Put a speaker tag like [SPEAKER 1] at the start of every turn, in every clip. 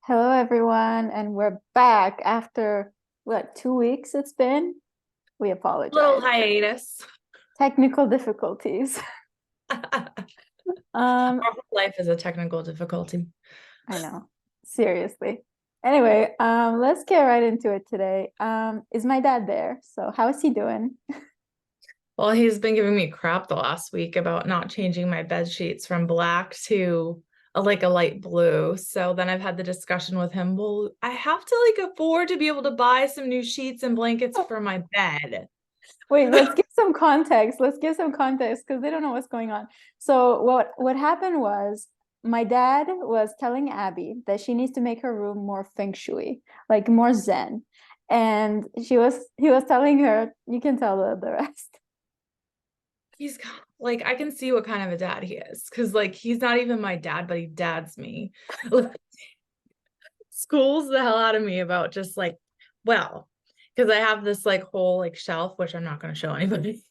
[SPEAKER 1] Hello, everyone, and we're back after what, 2 weeks it's been? We
[SPEAKER 2] Little
[SPEAKER 1] apologize.
[SPEAKER 2] hiatus.
[SPEAKER 1] Technical difficulties.
[SPEAKER 2] Our
[SPEAKER 1] Um,
[SPEAKER 2] whole life is a technical difficulty.
[SPEAKER 1] I know, seriously. Anyway, let's get right into it today. Is my dad there? So how is he doing?
[SPEAKER 2] Well, he's been giving me crap the last week about not changing my bed sheets from black to like a light blue. So then I've had the discussion with him. Well, I have to like afford to be able to buy some new sheets and blankets for my bed.
[SPEAKER 1] Wait, let's give some context. Let's give some context because they don't know what's going on. So what happened was my dad was telling Abby that she needs to make her room more feng shui, like more zen. And he was telling her, you can tell the rest.
[SPEAKER 2] He's like, I can see what kind of a dad he is because like he's not even my dad, but he dads me. Schools the hell out of me about just like, well, because I have this like whole like shelf, which I'm not going to show anybody,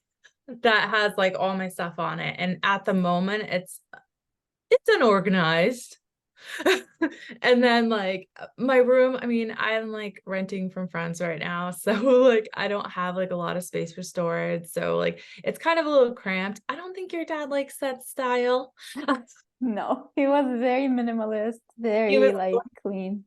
[SPEAKER 2] that has like all my stuff on it. And at the moment, it's unorganized. And then like my room, I mean, I'm like renting from friends right now. So like I don't have like a lot of space for storage. So like it's kind of a little cramped. I don't think your dad likes that style.
[SPEAKER 1] No, he was very minimalist,
[SPEAKER 2] He was
[SPEAKER 1] very like clean.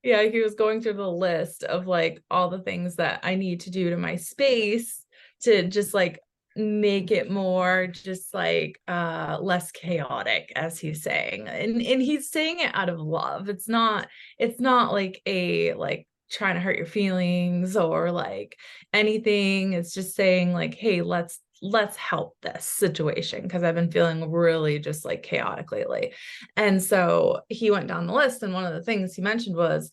[SPEAKER 2] Yeah, he was going through the list of like all the things that I need to do to my space to just like make it more just like less chaotic, as he's saying. And he's saying it out of love. It's not like a like trying to hurt your feelings or like anything. It's just saying like, hey, let's help this situation because I've been feeling really just like chaotic lately. And so he went down the list, and one of the things he mentioned was,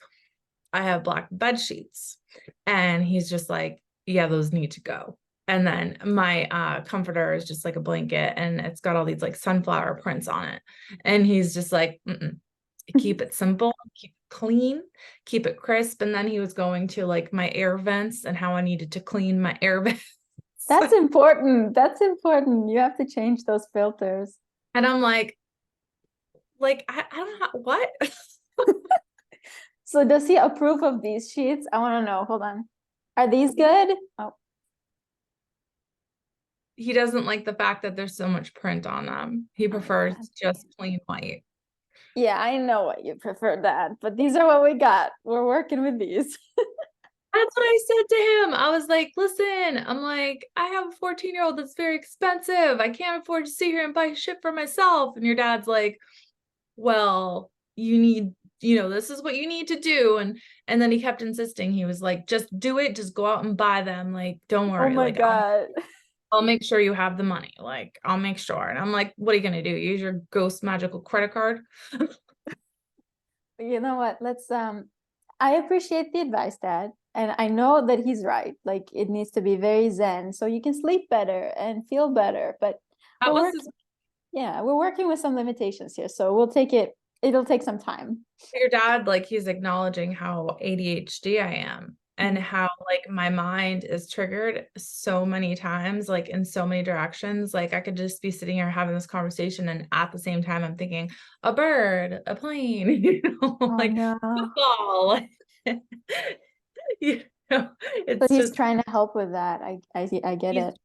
[SPEAKER 2] I have black bed sheets. And he's just like, yeah, those need to go. And then my comforter is just like a blanket and it's got all these like sunflower prints on it. And he's just like, keep it simple, keep it clean, keep it crisp. And then he was going to like my air vents and how I needed to clean my air vents.
[SPEAKER 1] That's important. That's important. You have to change those filters.
[SPEAKER 2] And I'm like, I don't know what.
[SPEAKER 1] So does he approve of these sheets? I want to know. Hold on. Are these good? Oh,
[SPEAKER 2] He doesn't like the fact that there's so much print on them. He
[SPEAKER 1] oh my
[SPEAKER 2] prefers
[SPEAKER 1] God.
[SPEAKER 2] just plain white.
[SPEAKER 1] Yeah, I know what you prefer that, but these are what we got. We're working with these.
[SPEAKER 2] That's what I said to him. I was like, listen, I'm like, I have a 14-year-old that's very expensive. I can't afford to sit here and buy shit for myself. And your dad's like, well, you need, this is what you need to do. And then he kept insisting. He was like, just do it, just go out and buy them. Like, don't
[SPEAKER 1] Oh
[SPEAKER 2] worry.
[SPEAKER 1] my
[SPEAKER 2] Like,
[SPEAKER 1] God.
[SPEAKER 2] I'll make sure you have the money. Like, I'll make sure. And I'm like, what are you gonna do? Use your ghost magical credit card?
[SPEAKER 1] You know what? I appreciate the advice, Dad. And I know that he's right. Like it needs to be very zen so you can sleep better and feel better. But
[SPEAKER 2] That
[SPEAKER 1] we're
[SPEAKER 2] was
[SPEAKER 1] work
[SPEAKER 2] his
[SPEAKER 1] yeah, we're working with some limitations here. So we'll take it, it'll take some time.
[SPEAKER 2] your dad, like he's acknowledging how ADHD I am and
[SPEAKER 1] Mhm.
[SPEAKER 2] how like my mind is triggered so many times, like in so many directions. Like I could just be sitting here having this conversation, and at the same time, I'm thinking a bird, a plane,
[SPEAKER 1] Oh
[SPEAKER 2] like
[SPEAKER 1] no.
[SPEAKER 2] football. you
[SPEAKER 1] So
[SPEAKER 2] it's
[SPEAKER 1] he's
[SPEAKER 2] just
[SPEAKER 1] trying to help with that. I get
[SPEAKER 2] he's
[SPEAKER 1] it.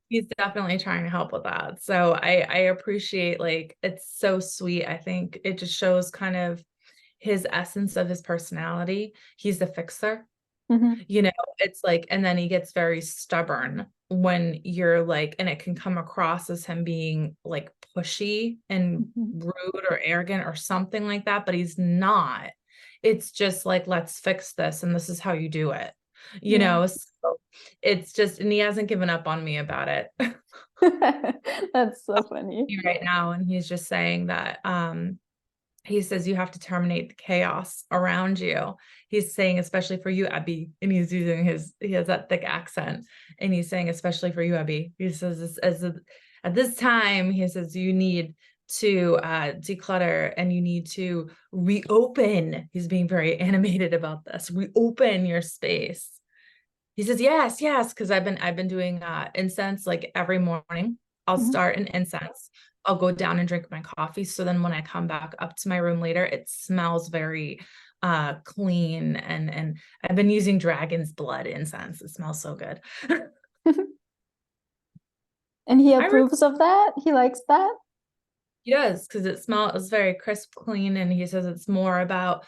[SPEAKER 2] he's definitely trying to help with that. So I appreciate, like, it's so sweet. I think it just shows kind of his essence of his personality. He's the fixer,
[SPEAKER 1] Mhm.
[SPEAKER 2] you know, it's like, and then he gets very stubborn when you're like, and it can come across as him being like pushy and
[SPEAKER 1] Mhm.
[SPEAKER 2] rude or arrogant or something like that, but he's not. It's just like, let's fix this, and this is how you do it, you
[SPEAKER 1] Yeah.
[SPEAKER 2] know? So it's just, and he hasn't given up on me about it
[SPEAKER 1] That's so funny.
[SPEAKER 2] right now. And he's just saying that, he says you have to terminate the chaos around you. He's saying, especially for you, Abbie, and he has that thick accent, and he's saying, especially for you, Abbie. He says, at this time, he says, you need to declutter and you need to reopen. He's being very animated about this. Reopen your space. He says, yes, yes, because I've been doing incense like every morning. I'll
[SPEAKER 1] Mhm.
[SPEAKER 2] start an incense. I'll go down and drink my coffee. So then when I come back up to my room later, it smells very clean, and I've been using dragon's blood incense. It smells so good.
[SPEAKER 1] And he
[SPEAKER 2] I really
[SPEAKER 1] approves of that? He likes that?
[SPEAKER 2] He does, because it smells very crisp, clean, and he says it's more about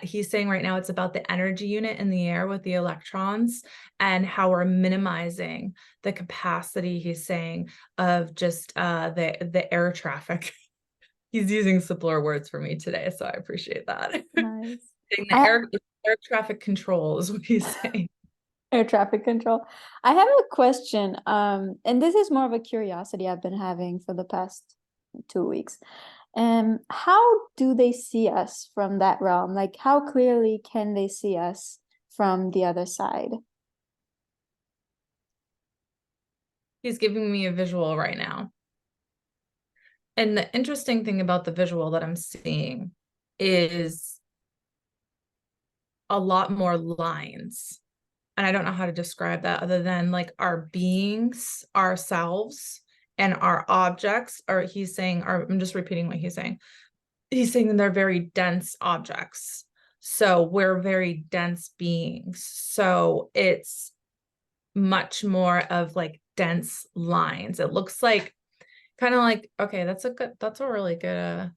[SPEAKER 2] he's saying right now it's about the energy unit in the air with the electrons and how we're minimizing the capacity, he's saying, of just the air traffic. He's using simpler words for me today, so I appreciate that.
[SPEAKER 1] Nice.
[SPEAKER 2] Saying
[SPEAKER 1] I
[SPEAKER 2] the
[SPEAKER 1] have
[SPEAKER 2] air traffic control is what he's saying.
[SPEAKER 1] air traffic control. I have a question, and this is more of a curiosity I've been having for the past 2 weeks. How do they see us from that realm? Like, how clearly can they see us from the other side?
[SPEAKER 2] He's giving me a visual right now. And the interesting thing about the visual that I'm seeing is a lot more lines. And I don't know how to describe that other than like our beings, ourselves, and our objects, or he's saying, or I'm just repeating what he's saying. He's saying they're very dense objects. So we're very dense beings. So it's much more of like dense lines. It looks like kind of like, okay, that's a really good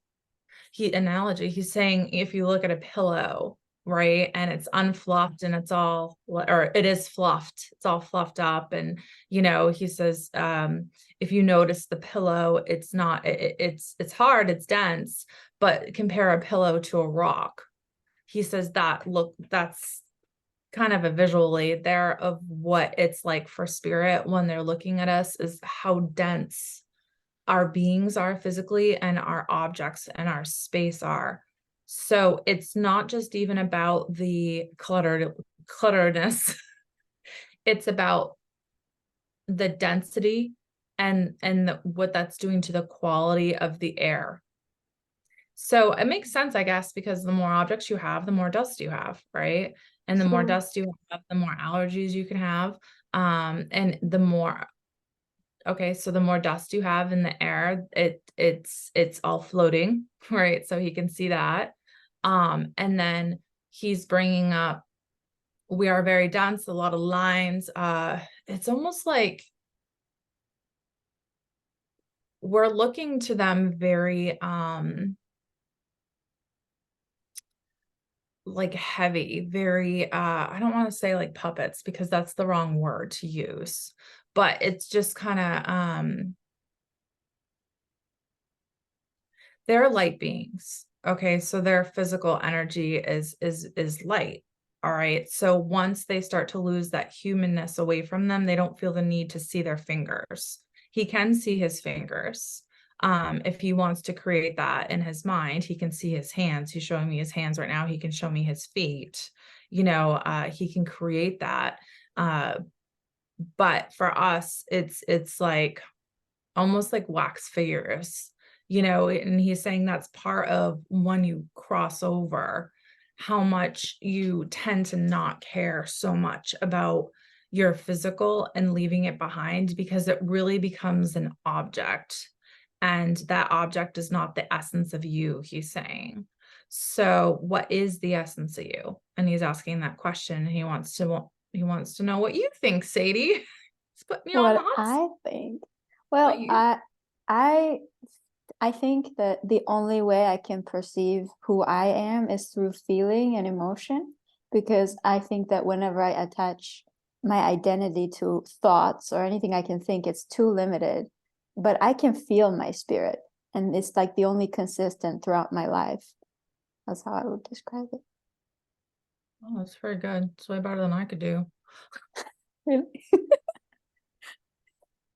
[SPEAKER 2] analogy. He's saying if you look at a pillow, right, and it's unfluffed and it's all, or it is fluffed, it's all fluffed up, and he says, if you notice the pillow, it's not, it's hard, it's dense, but compare a pillow to a rock. He says that's kind of a visually there of what it's like for spirit when they're looking at us, is how dense our beings are physically and our objects and our space are. So it's not just even about the clutteredness. It's about the density and what that's doing to the quality of the air. So it makes sense, I guess, because the more objects you have, the more dust you have, right? And the more
[SPEAKER 1] True.
[SPEAKER 2] dust you have, the more allergies you can have. And the more Okay, so the more dust you have in the air, it's all floating, right? So he can see that. And then he's bringing up, we are very dense, a lot of lines. It's almost like we're looking to them very like heavy, very I don't want to say like puppets because that's the wrong word to use, but it's just kind of they're light beings. Okay, so their physical energy is light. All right. So once they start to lose that humanness away from them, they don't feel the need to see their fingers. He can see his fingers. If he wants to create that in his mind, he can see his hands. He's showing me his hands right now. He can show me his feet. He can create that. But for us, it's like almost like wax figures, and he's saying that's part of when you cross over, how much you tend to not care so much about your physical and leaving it behind, because it really becomes an object, and that object is not the essence of you, he's saying. So what is the essence of you? And he's asking that question. He wants to know what you think, Sadie. He's putting you on the
[SPEAKER 1] What
[SPEAKER 2] hot seat.
[SPEAKER 1] I think.
[SPEAKER 2] What
[SPEAKER 1] Well,
[SPEAKER 2] you
[SPEAKER 1] I I think that the only way I can perceive who I am is through feeling and emotion, because I think that whenever I attach my identity to thoughts or anything I can think, it's too limited. But I can feel my spirit, and it's like the only consistent throughout my life. That's how I would describe it.
[SPEAKER 2] Oh, that's very good. It's way better than I could do.
[SPEAKER 1] Really? Did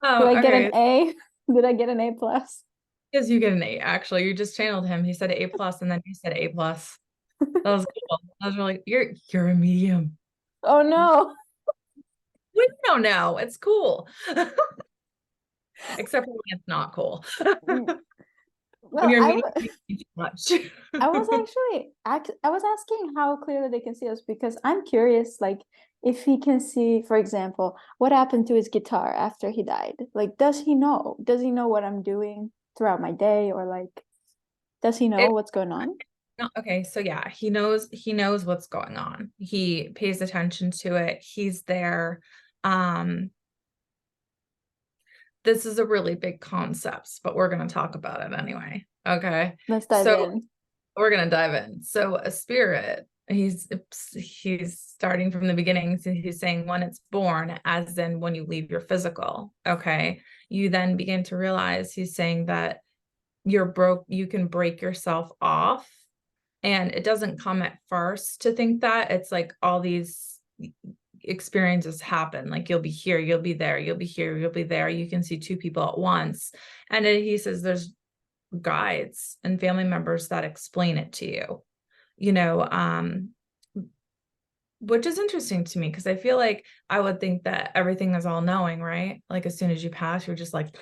[SPEAKER 2] Oh,
[SPEAKER 1] I get an
[SPEAKER 2] okay.
[SPEAKER 1] A? Did I get an A plus?
[SPEAKER 2] Because you get an A, actually. You just channeled him. He said A plus, and then you said A plus. That was cool. I was really, you're a medium.
[SPEAKER 1] Oh no.
[SPEAKER 2] We don't know. It's cool. Except for when it's not cool.
[SPEAKER 1] Mm,
[SPEAKER 2] When
[SPEAKER 1] Well,
[SPEAKER 2] you're a medium, you do too much.
[SPEAKER 1] I was actually I was asking how clearly they can see us, because I'm curious, like, if he can see, for example, what happened to his guitar after he died. Like, does he know? Does he know what I'm doing? throughout my day, or like, does he know
[SPEAKER 2] It,
[SPEAKER 1] what's going on?
[SPEAKER 2] no, okay, so yeah, he knows what's going on. He pays attention to it. He's there. Um, this is a really big concept, but we're going to talk about it anyway. Okay.
[SPEAKER 1] Let's dive
[SPEAKER 2] So
[SPEAKER 1] in.
[SPEAKER 2] we're going to dive in. So a spirit, he's starting from the beginning. So he's saying when it's born, as in when you leave your physical. Okay. You then begin to realize he's saying that you can break yourself off. And it doesn't come at first to think that. It's like all these experiences happen. Like you'll be here, you'll be there, you'll be here, you'll be there. You can see two people at once. And then he says there's guides and family members that explain it to you, you know, which is interesting to me because I feel like I would think that everything is all knowing, right? Like as soon as you pass, you're just like,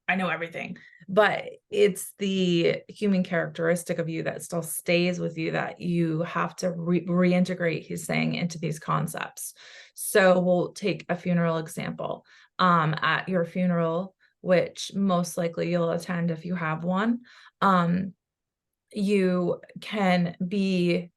[SPEAKER 2] I know everything. But it's the human characteristic of you that still stays with you that you have to reintegrate, he's saying, into these concepts. So we'll take a funeral example. At your funeral, which most likely you'll attend if you have one, you can be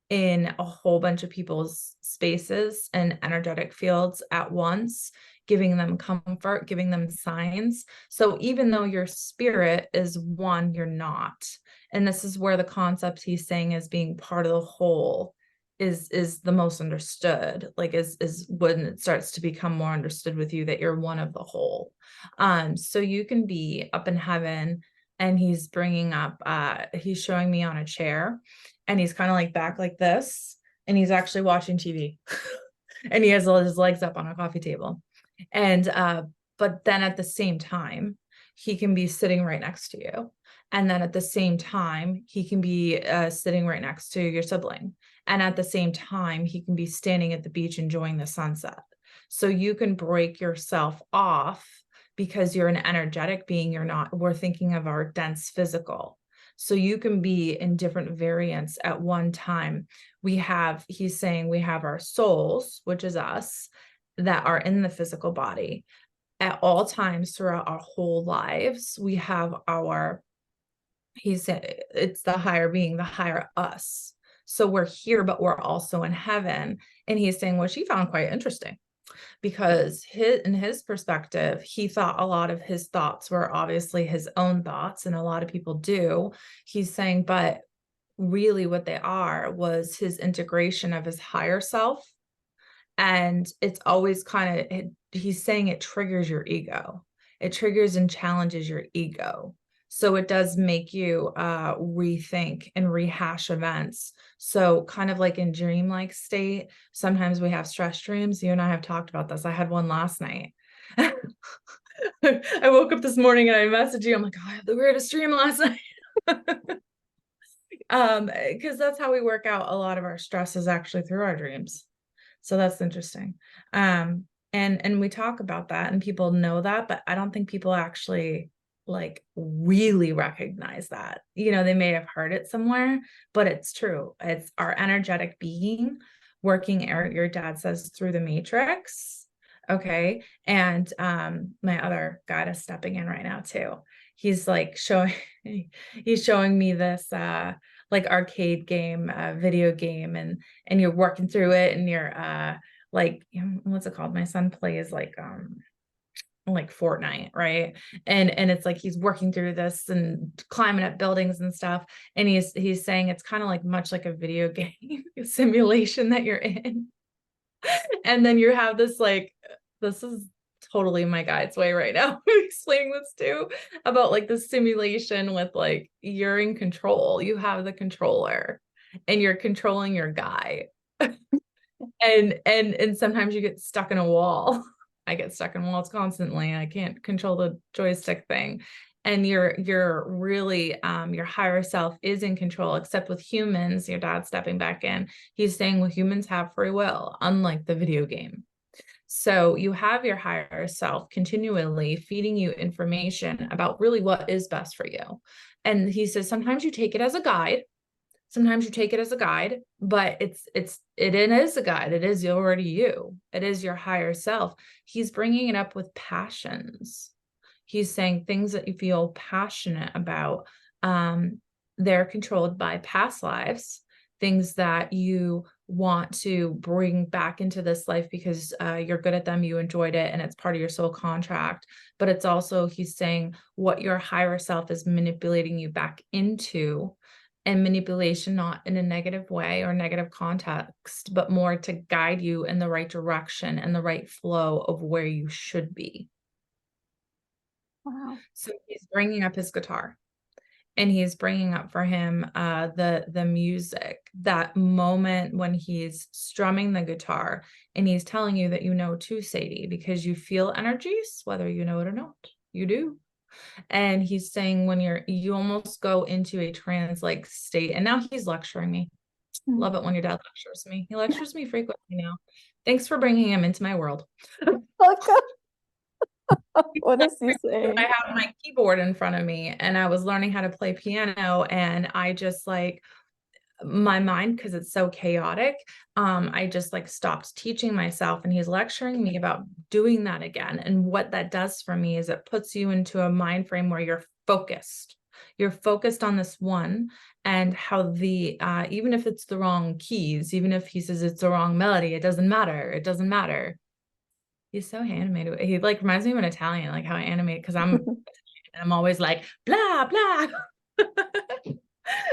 [SPEAKER 2] in a whole bunch of people's spaces and energetic fields at once, giving them comfort, giving them signs. So even though your spirit is one, you're not. And this is where the concept he's saying is being part of the whole is the most understood, like is when it starts to become more understood with you that you're one of the whole. So you can be up in heaven, and he's bringing up he's showing me on a chair, and he's kind of like back like this, and he's actually watching TV. And he has all his legs up on a coffee table. And but then at the same time, he can be sitting right next to you. And then at the same time, he can be sitting right next to your sibling. And at the same time, he can be standing at the beach enjoying the sunset. So you can break yourself off because you're an energetic being. We're thinking of our dense physical. So you can be in different variants at one time. He's saying we have our souls, which is us, that are in the physical body. At all times throughout our whole lives, we have he said it's the higher being, the higher us. So we're here, but we're also in heaven. And he's saying what she found quite interesting, because in his perspective, he thought a lot of his thoughts were obviously his own thoughts, and a lot of people do. He's saying, but really what they are was his integration of his higher self. And it's always he's saying it triggers your ego. It triggers and challenges your ego. So it does make you rethink and rehash events. So kind of like in dreamlike state, sometimes we have stress dreams. You and I have talked about this. I had one last night. I woke up this morning and I messaged you. I'm like, oh, I had the weirdest dream last night. Because that's how we work out a lot of our stress, is actually through our dreams. So that's interesting. And we talk about that, and people know that, but I don't think people actually like really recognize that. You know, they may have heard it somewhere, but it's true. It's our energetic being working, your dad says, through the matrix. Okay. And my other guide is stepping in right now too. He's like he's showing me this like arcade game, video game, and you're working through it, and you're like, what's it called? My son plays like Fortnite, right? And it's like he's working through this and climbing up buildings and stuff. And he's saying it's kind of like much like a video game simulation that you're in. And then you have this like, this is totally my guide's way right now explaining this too, about like the simulation with like, you're in control, you have the controller, and you're controlling your guy. And sometimes you get stuck in a wall. I get stuck in walls constantly. I can't control the joystick thing. And you're really your higher self is in control, except with humans. Your dad's stepping back in. He's saying, well, humans have free will, unlike the video game. So you have your higher self continually feeding you information about really what is best for you. And he says, sometimes you take it as a guide. Sometimes you take it as a guide, but it is a guide. It is already you. It is your higher self. He's bringing it up with passions. He's saying things that you feel passionate about, they're controlled by past lives, things that you want to bring back into this life because you're good at them, you enjoyed it, and it's part of your soul contract. But it's also, he's saying, what your higher self is manipulating you back into, and manipulation not in a negative way or negative context, but more to guide you in the right direction and the right flow of where you should be.
[SPEAKER 1] Wow.
[SPEAKER 2] So he's bringing up his guitar, and he's bringing up for him the music, that moment when he's strumming the guitar, and he's telling you that, you know, too, Sadie, because you feel energies, whether you know it or not, you do. And he's saying when you almost go into a trance like state. And now he's lecturing me.
[SPEAKER 1] Mm.
[SPEAKER 2] Love it when your dad lectures me. He lectures me frequently now. Thanks for bringing him into my world.
[SPEAKER 1] Welcome. What is he
[SPEAKER 2] I
[SPEAKER 1] saying?
[SPEAKER 2] have my keyboard in front of me, and I was learning how to play piano, and I just like, my mind, because it's so chaotic, I just like stopped teaching myself, and he's lecturing me about doing that again. And what that does for me is it puts you into a mind frame where you're focused on this one, and how the even if it's the wrong keys, even if he says it's the wrong melody, it doesn't matter. He's so animated. He like reminds me of an Italian, like how animated, because I'm always like blah blah.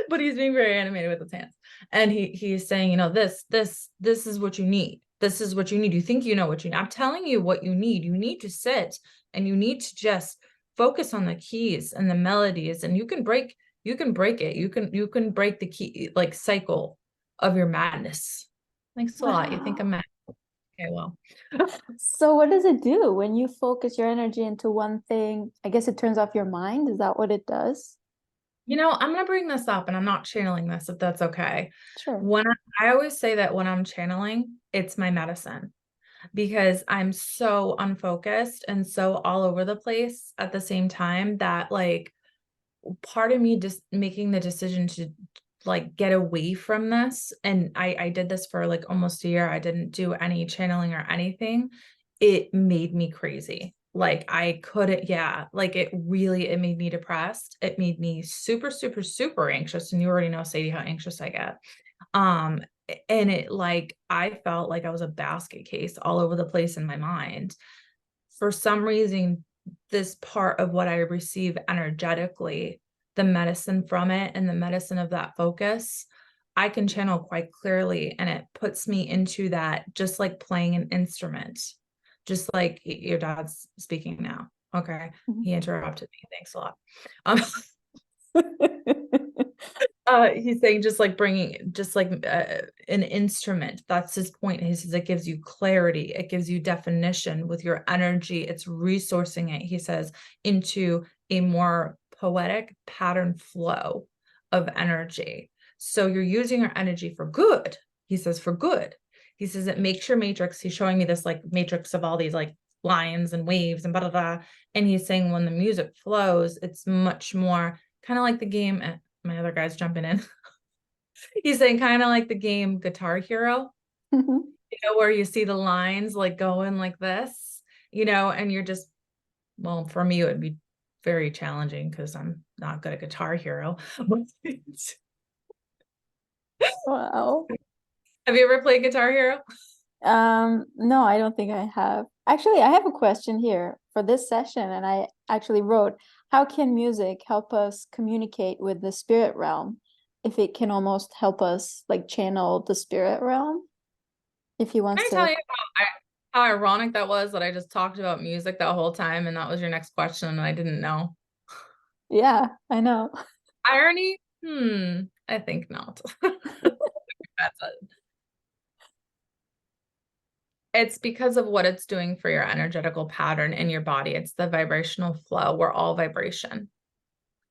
[SPEAKER 2] But he's being very animated with his hands. And he's saying, you know, this is what you need. This is what you need. You think you know what you need. I'm telling you what you need. You need to sit, and you need to just focus on the keys and the melodies, and you can break it. You can break the key like cycle of your madness. Thanks a lot. You think I'm
[SPEAKER 1] Wow.
[SPEAKER 2] mad? Okay, well.
[SPEAKER 1] So what does it do when you focus your energy into one thing? I guess it turns off your mind. Is that what it does?
[SPEAKER 2] You know, I'm going to bring this up, and I'm not channeling this, if that's okay.
[SPEAKER 1] Sure.
[SPEAKER 2] When I always say that when I'm channeling, it's my medicine, because I'm so unfocused and so all over the place at the same time that like part of me just making the decision to like get away from this. And I did this for like almost a year. I didn't do any channeling or anything. It made me crazy. Like I couldn't, yeah, like it made me depressed. It made me super, super, super anxious. And you already know, Sadie, how anxious I get. Um, and it like, I felt like I was a basket case all over the place in my mind. For some reason, this part of what I receive energetically, the medicine from it and the medicine of that focus, I can channel quite clearly. And it puts me into that, just like playing an instrument, just like your dad's speaking now. Okay. He interrupted me. Thanks a lot. Um, he's saying just like bringing just like an instrument. That's his point. He says it gives you clarity, it gives you definition with your energy. It's resourcing it, he says, into a more poetic pattern flow of energy. So you're using your energy for good. He says for good. He says it makes your matrix. He's showing me this like matrix of all these like lines and waves and blah blah blah. And he's saying when the music flows, it's much more kind of like the game. My other guy's jumping in. He's saying kind of like the game Guitar Hero, where you see the lines like going like this, and you're just, well, for me, it would be very challenging because I'm not good at Guitar Hero.
[SPEAKER 1] Wow.
[SPEAKER 2] Have you ever played Guitar Hero?
[SPEAKER 1] No, I don't think I have. Actually, I have a question here for this session, and I actually wrote, how can music help us communicate with the spirit realm? If it can almost help us like channel the spirit realm, if he
[SPEAKER 2] Can
[SPEAKER 1] wants
[SPEAKER 2] I
[SPEAKER 1] to.
[SPEAKER 2] tell you how ironic that was that I just talked about music that whole time and that was your next question and I didn't know?
[SPEAKER 1] Yeah, I know.
[SPEAKER 2] Irony? I think not. That's it. It's because of what it's doing for your energetical pattern in your body. It's the vibrational flow. We're all vibration.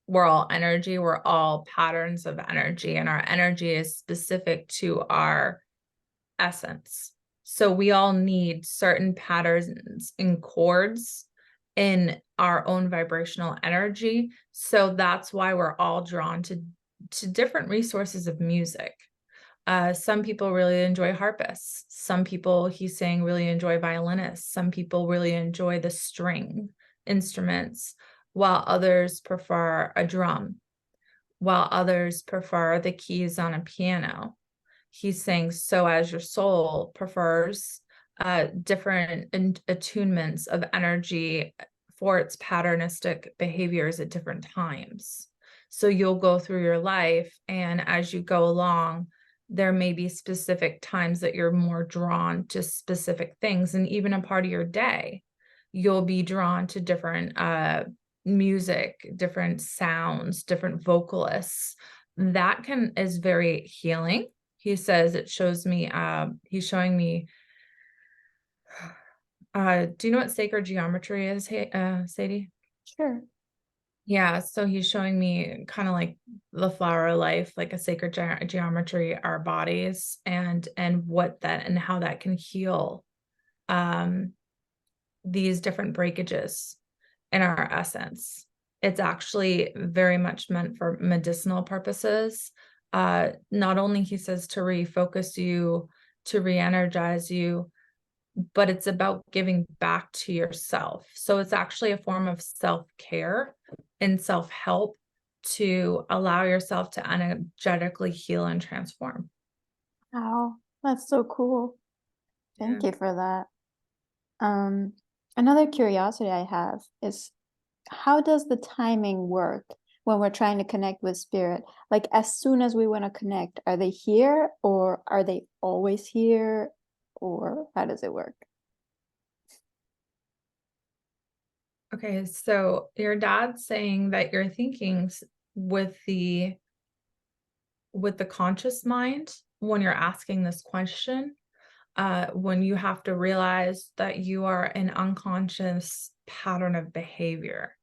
[SPEAKER 2] We're all energy. We're all patterns of energy, and our energy is specific to our essence. So we all need certain patterns and chords in our own vibrational energy. So that's why we're all drawn to different resources of music. Some people really enjoy harpists. Some people, he's saying, really enjoy violinists. Some people really enjoy the string, instruments, while others prefer a drum, while others prefer the keys on a piano. He's saying, so as your soul prefers different attunements of energy for its patternistic behaviors at different times. So you'll go through your life, and as you go along, there may be specific times that you're more drawn to specific things. And even a part of your day, you'll be drawn to different music, different sounds, different vocalists. That is very healing. He says it shows me, he's showing me, do you know what sacred geometry is, Sadie?
[SPEAKER 1] Sure.
[SPEAKER 2] Yeah, so he's showing me kind of like the flower of life, like a sacred geometry, our bodies, and what that and how that can heal these different breakages in our essence. It's actually very much meant for medicinal purposes. Not only, he says, to refocus you, to re-energize you, but it's about giving back to yourself. So it's actually a form of self-care and self-help to allow yourself to energetically heal and transform.
[SPEAKER 1] Wow, that's so cool. Thank
[SPEAKER 2] Yeah.
[SPEAKER 1] you for that. Another curiosity I have is, how does the timing work when we're trying to connect with spirit? Like, as soon as we want to connect, are they here, or are they always here, or how does it work?
[SPEAKER 2] Okay, so your dad's saying that you're thinking with the conscious mind when you're asking this question, when you have to realize that you are an unconscious pattern of behavior,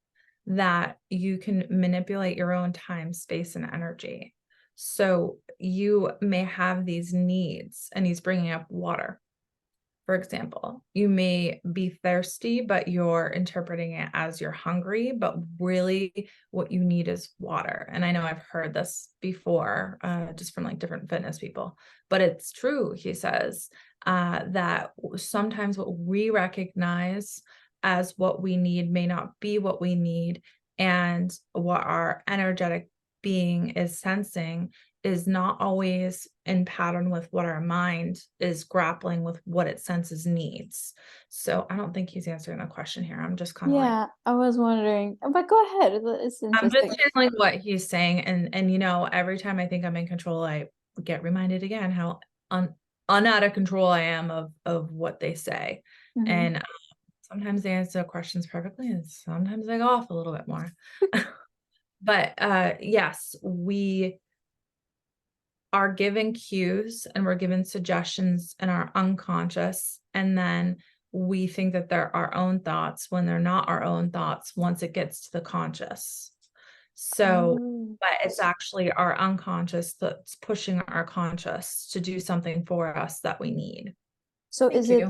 [SPEAKER 2] that you can manipulate your own time, space, and energy. So you may have these needs, and he's bringing up water. For example, you may be thirsty, but you're interpreting it as you're hungry, but really what you need is water. And I know I've heard this before, just from like different fitness people, but it's true, he says, that sometimes what we recognize as what we need may not be what we need. And what our energetic being is sensing is not always in pattern with what our mind is grappling with, what it senses needs. So I don't think he's answering the question here. I'm just kind of like,
[SPEAKER 1] Yeah, I was wondering, but go ahead. It's
[SPEAKER 2] I'm just
[SPEAKER 1] interesting.
[SPEAKER 2] channeling what he's saying. And every time I think I'm in control, I get reminded again how out of control I am of what they say.
[SPEAKER 1] Mhm.
[SPEAKER 2] And sometimes they answer questions perfectly, and sometimes they go off a little bit more. But yes, we are given cues and we're given suggestions in our unconscious, and then we think that they're our own thoughts when they're not our own thoughts once it gets to the conscious. So,
[SPEAKER 1] Oh.
[SPEAKER 2] but it's actually our unconscious that's pushing our conscious to do something for us that we need.
[SPEAKER 1] So
[SPEAKER 2] Thank you.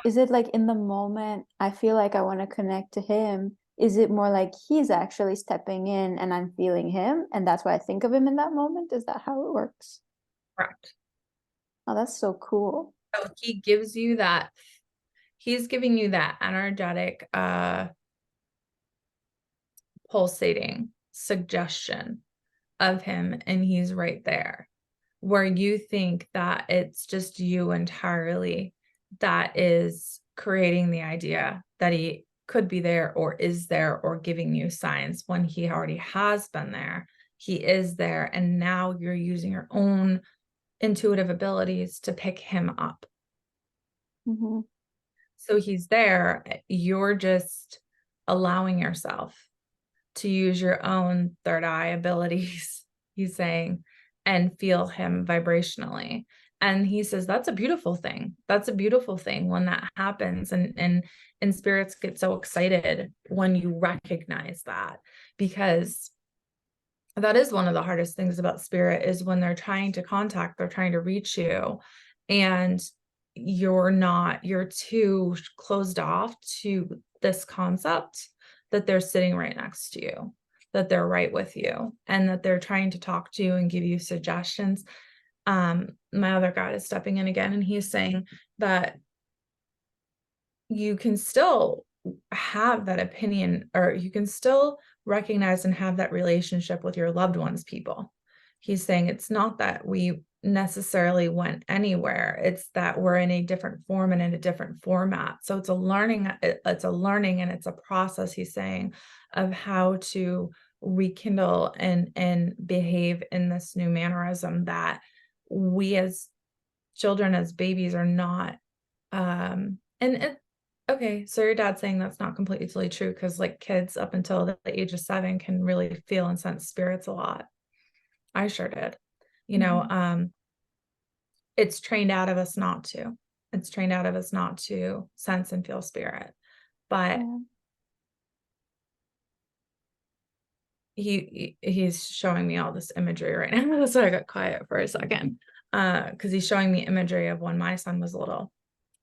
[SPEAKER 1] is it like in the moment I feel like I want to connect to him? Is it more like he's actually stepping in and I'm feeling him, and that's why I think of him in that moment? Is that how it works?
[SPEAKER 2] Correct.
[SPEAKER 1] Oh, that's so cool.
[SPEAKER 2] So he gives you that, he's giving you that energetic pulsating suggestion of him, and he's right there. Where you think that it's just you entirely that is creating the idea that he could be there or is there or giving you signs, when he already has been there. He is there, and now you're using your own intuitive abilities to pick him up.
[SPEAKER 1] Mhm.
[SPEAKER 2] So he's there, you're just allowing yourself to use your own third eye abilities, he's saying, and feel him vibrationally. And he says that's a beautiful thing. That's a beautiful thing when that happens. And spirits get so excited when you recognize that, because that is one of the hardest things about spirit, is when they're trying to contact, they're trying to reach you, and you're too closed off to this concept that they're sitting right next to you, that they're right with you, and that they're trying to talk to you and give you suggestions. My other guide is stepping in again, and he's saying that you can still have that opinion, or you can still recognize and have that relationship with your loved ones, people. He's saying it's not that we necessarily went anywhere, it's that we're in a different form and in a different format. So it's a learning and it's a process, he's saying, of how to rekindle and behave in this new mannerism that we as children, as babies, are not. Okay, so your dad's saying that's not completely true, because like kids up until the age of 7 can really feel and sense spirits a lot. I sure did. You know, it's trained out of us not to. It's trained out of us not to sense and feel spirit. But he's showing me all this imagery right now. So I got quiet for a second. Because he's showing me imagery of when my son was little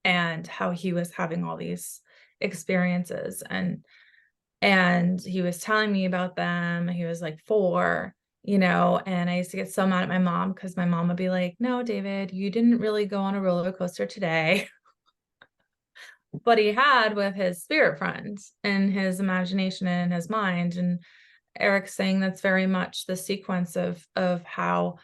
[SPEAKER 2] and how he was having all these experiences, and he was telling me about them. He was like 4, you know, and I used to get so mad at my mom, because my mom would be like, no, David, you didn't really go on a roller coaster today. But he had with his spirit friends and his imagination and his mind. And Eric's saying that's very much the sequence of how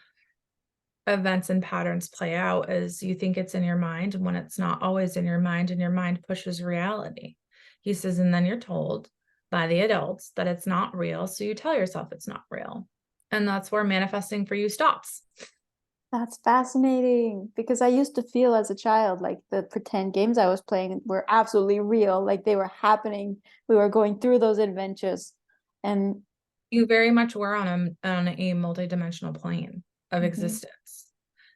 [SPEAKER 2] events and patterns play out, is you think it's in your mind, and when it's not always in your mind, and your mind pushes reality. He says, and then you're told by the adults that it's not real, so you tell yourself it's not real, and that's where manifesting for you stops.
[SPEAKER 1] That's fascinating, because I used to feel as a child like the pretend games I was playing were absolutely real, like they were happening. We were going through those adventures. And
[SPEAKER 2] You very much were on a multidimensional plane of existence.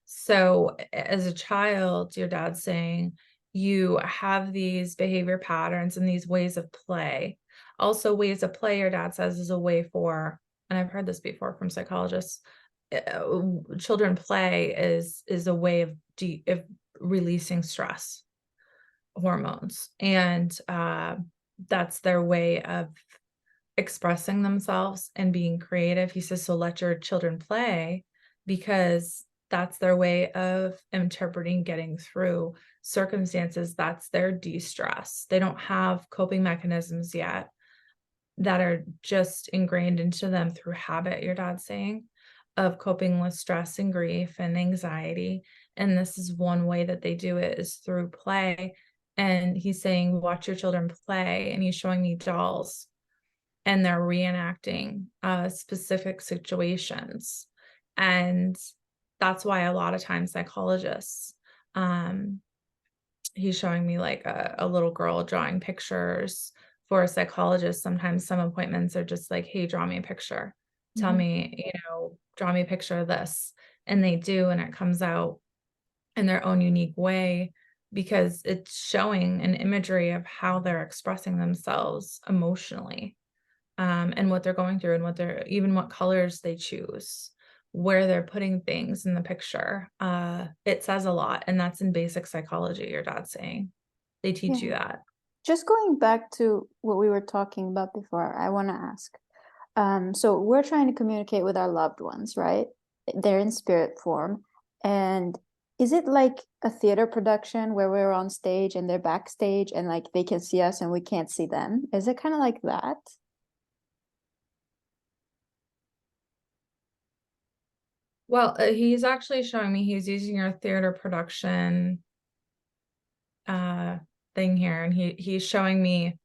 [SPEAKER 2] So as a child, your dad's saying you have these behavior patterns and these ways of play. Also, ways of play, your dad says, is a way for, and I've heard this before from psychologists, children play is a way of releasing stress hormones, and that's their way of expressing themselves and being creative. He says, so let your children play, because that's their way of interpreting getting through circumstances. That's their de-stress. They don't have coping mechanisms yet that are just ingrained into them through habit, your dad's saying, of coping with stress and grief and anxiety. And this is one way that they do it, is through play. And he's saying, watch your children play. And he's showing me dolls, and they're reenacting specific situations. And that's why a lot of times psychologists, he's showing me like a little girl drawing pictures. For a psychologist, sometimes some appointments are just like, hey, draw me a picture. Tell me, draw me a picture of this. And they do, and it comes out in their own unique way, because it's showing an imagery of how they're expressing themselves emotionally. And what they're going through, and what colors they choose, where they're putting things in the picture. It says a lot, and that's in basic psychology, your dad's saying. They teach you that.
[SPEAKER 1] Just going back to what we were talking about before, I want to ask. So we're trying to communicate with our loved ones, right? They're in spirit form. And is it like a theater production where we're on stage and they're backstage, and like they can see us and we can't see them? Is it kind of like that?
[SPEAKER 2] Well, he's actually showing me, he's using your theater production thing here, and he's showing me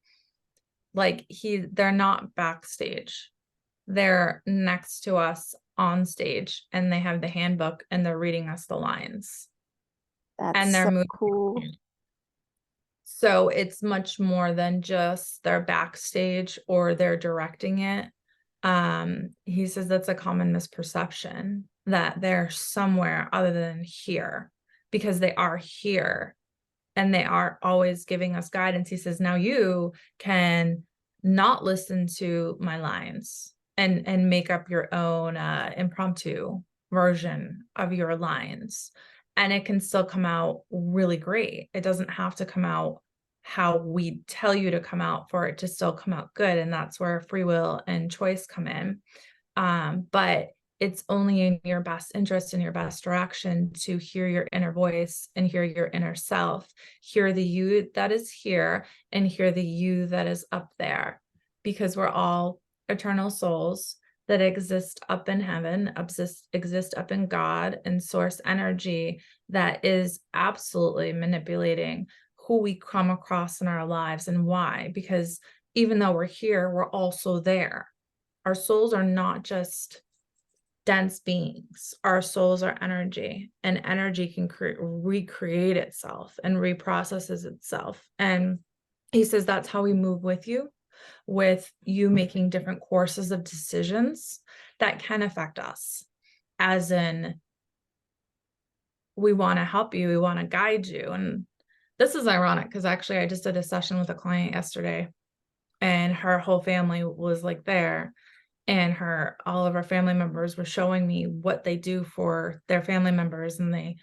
[SPEAKER 2] like they're not backstage. They're next to us on stage, and they have the handbook, and they're reading us the lines.
[SPEAKER 1] That's
[SPEAKER 2] they're
[SPEAKER 1] so
[SPEAKER 2] moving.
[SPEAKER 1] cool.
[SPEAKER 2] So it's much more than just they're backstage or they're directing it. He says that's a common misperception, that they're somewhere other than here, because they are here and they are always giving us guidance. He says, now you can not listen to my lines and make up your own impromptu version of your lines, and it can still come out really great. It doesn't have to come out how we tell you to come out for it to still come out good. And that's where free will and choice come in. But it's only in your best interest and your best direction to hear your inner voice and hear your inner self, hear the you that is here and hear the you that is up there, because we're all eternal souls that exist up in heaven, exist up in God and source energy that is absolutely manipulating who we come across in our lives. And why? Because even though we're here, we're also there. Our souls are not just dense beings. Our souls are energy, and energy can recreate itself and reprocesses itself. And he says that's how we move with you making different courses of decisions that can affect us. As in, we want to help you, we want to guide you. And this is ironic because actually I just did a session with a client yesterday, and her whole family was like there. And all of our family members were showing me what they do for their family members. And they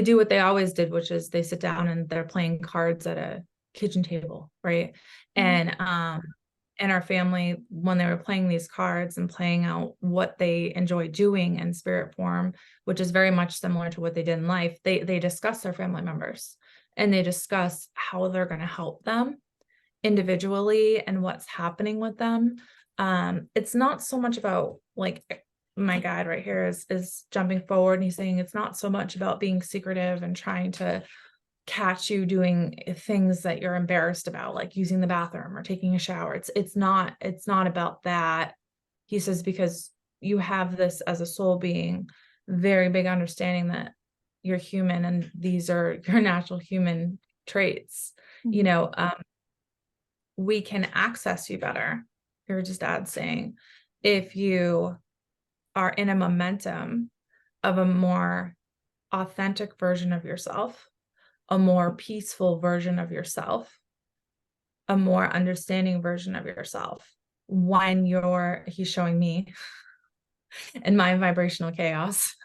[SPEAKER 2] do what they always did, which is they sit down and they're playing cards at a kitchen table, right? And our family, when they were playing these cards and playing out what they enjoy doing in spirit form, which is very much similar to what they did in life, they discuss their family members, and they discuss how they're going to help them individually and what's happening with them. It's not so much about, like, my guide right here is jumping forward, and he's saying it's not so much about being secretive and trying to catch you doing things that you're embarrassed about, like using the bathroom or taking a shower. It's not about that. He says, because you have this as a soul being, very big understanding that you're human and these are your natural human traits. You know, we can access you better. You're just saying, if you are in a momentum of a more authentic version of yourself, a more peaceful version of yourself, a more understanding version of yourself, when he's showing me in my vibrational chaos,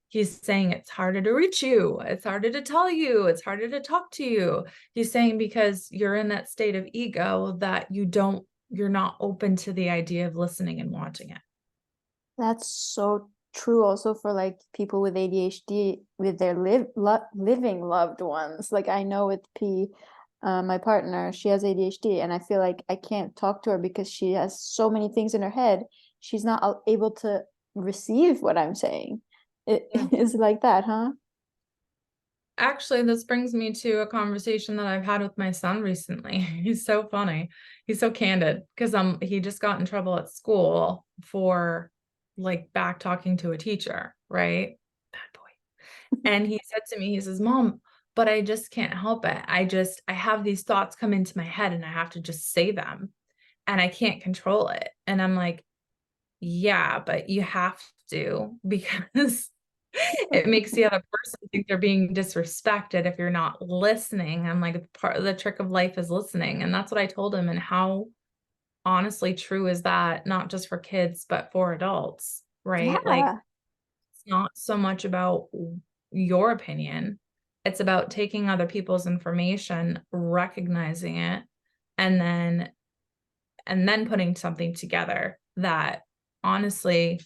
[SPEAKER 2] he's saying it's harder to reach you, it's harder to tell you, it's harder to talk to you. He's saying because you're in that state of ego that you're not open to the idea of listening and wanting it.
[SPEAKER 1] That's so true also for like people with ADHD with their living loved ones. Like I know with P, my partner, she has ADHD, and I feel like I can't talk to her because she has so many things in her head. She's not able to receive what I'm saying. It is like that, huh?
[SPEAKER 2] Actually, this brings me to a conversation that I've had with my son recently. He's so funny. He's so candid because he just got in trouble at school for like back talking to a teacher, right? Bad boy. And he said to me, he says, "Mom, but I just can't help it. I have these thoughts come into my head and I have to just say them and I can't control it." And I'm like, yeah, but you have to, because it makes the other person think they're being disrespected if you're not listening. I'm like, part of the trick of life is listening. And that's what I told him. And how honestly true is that, not just for kids, but for adults, right? Like,
[SPEAKER 1] Yeah.
[SPEAKER 2] it's not so much about your opinion. It's about taking other people's information, recognizing it, and then putting something together that honestly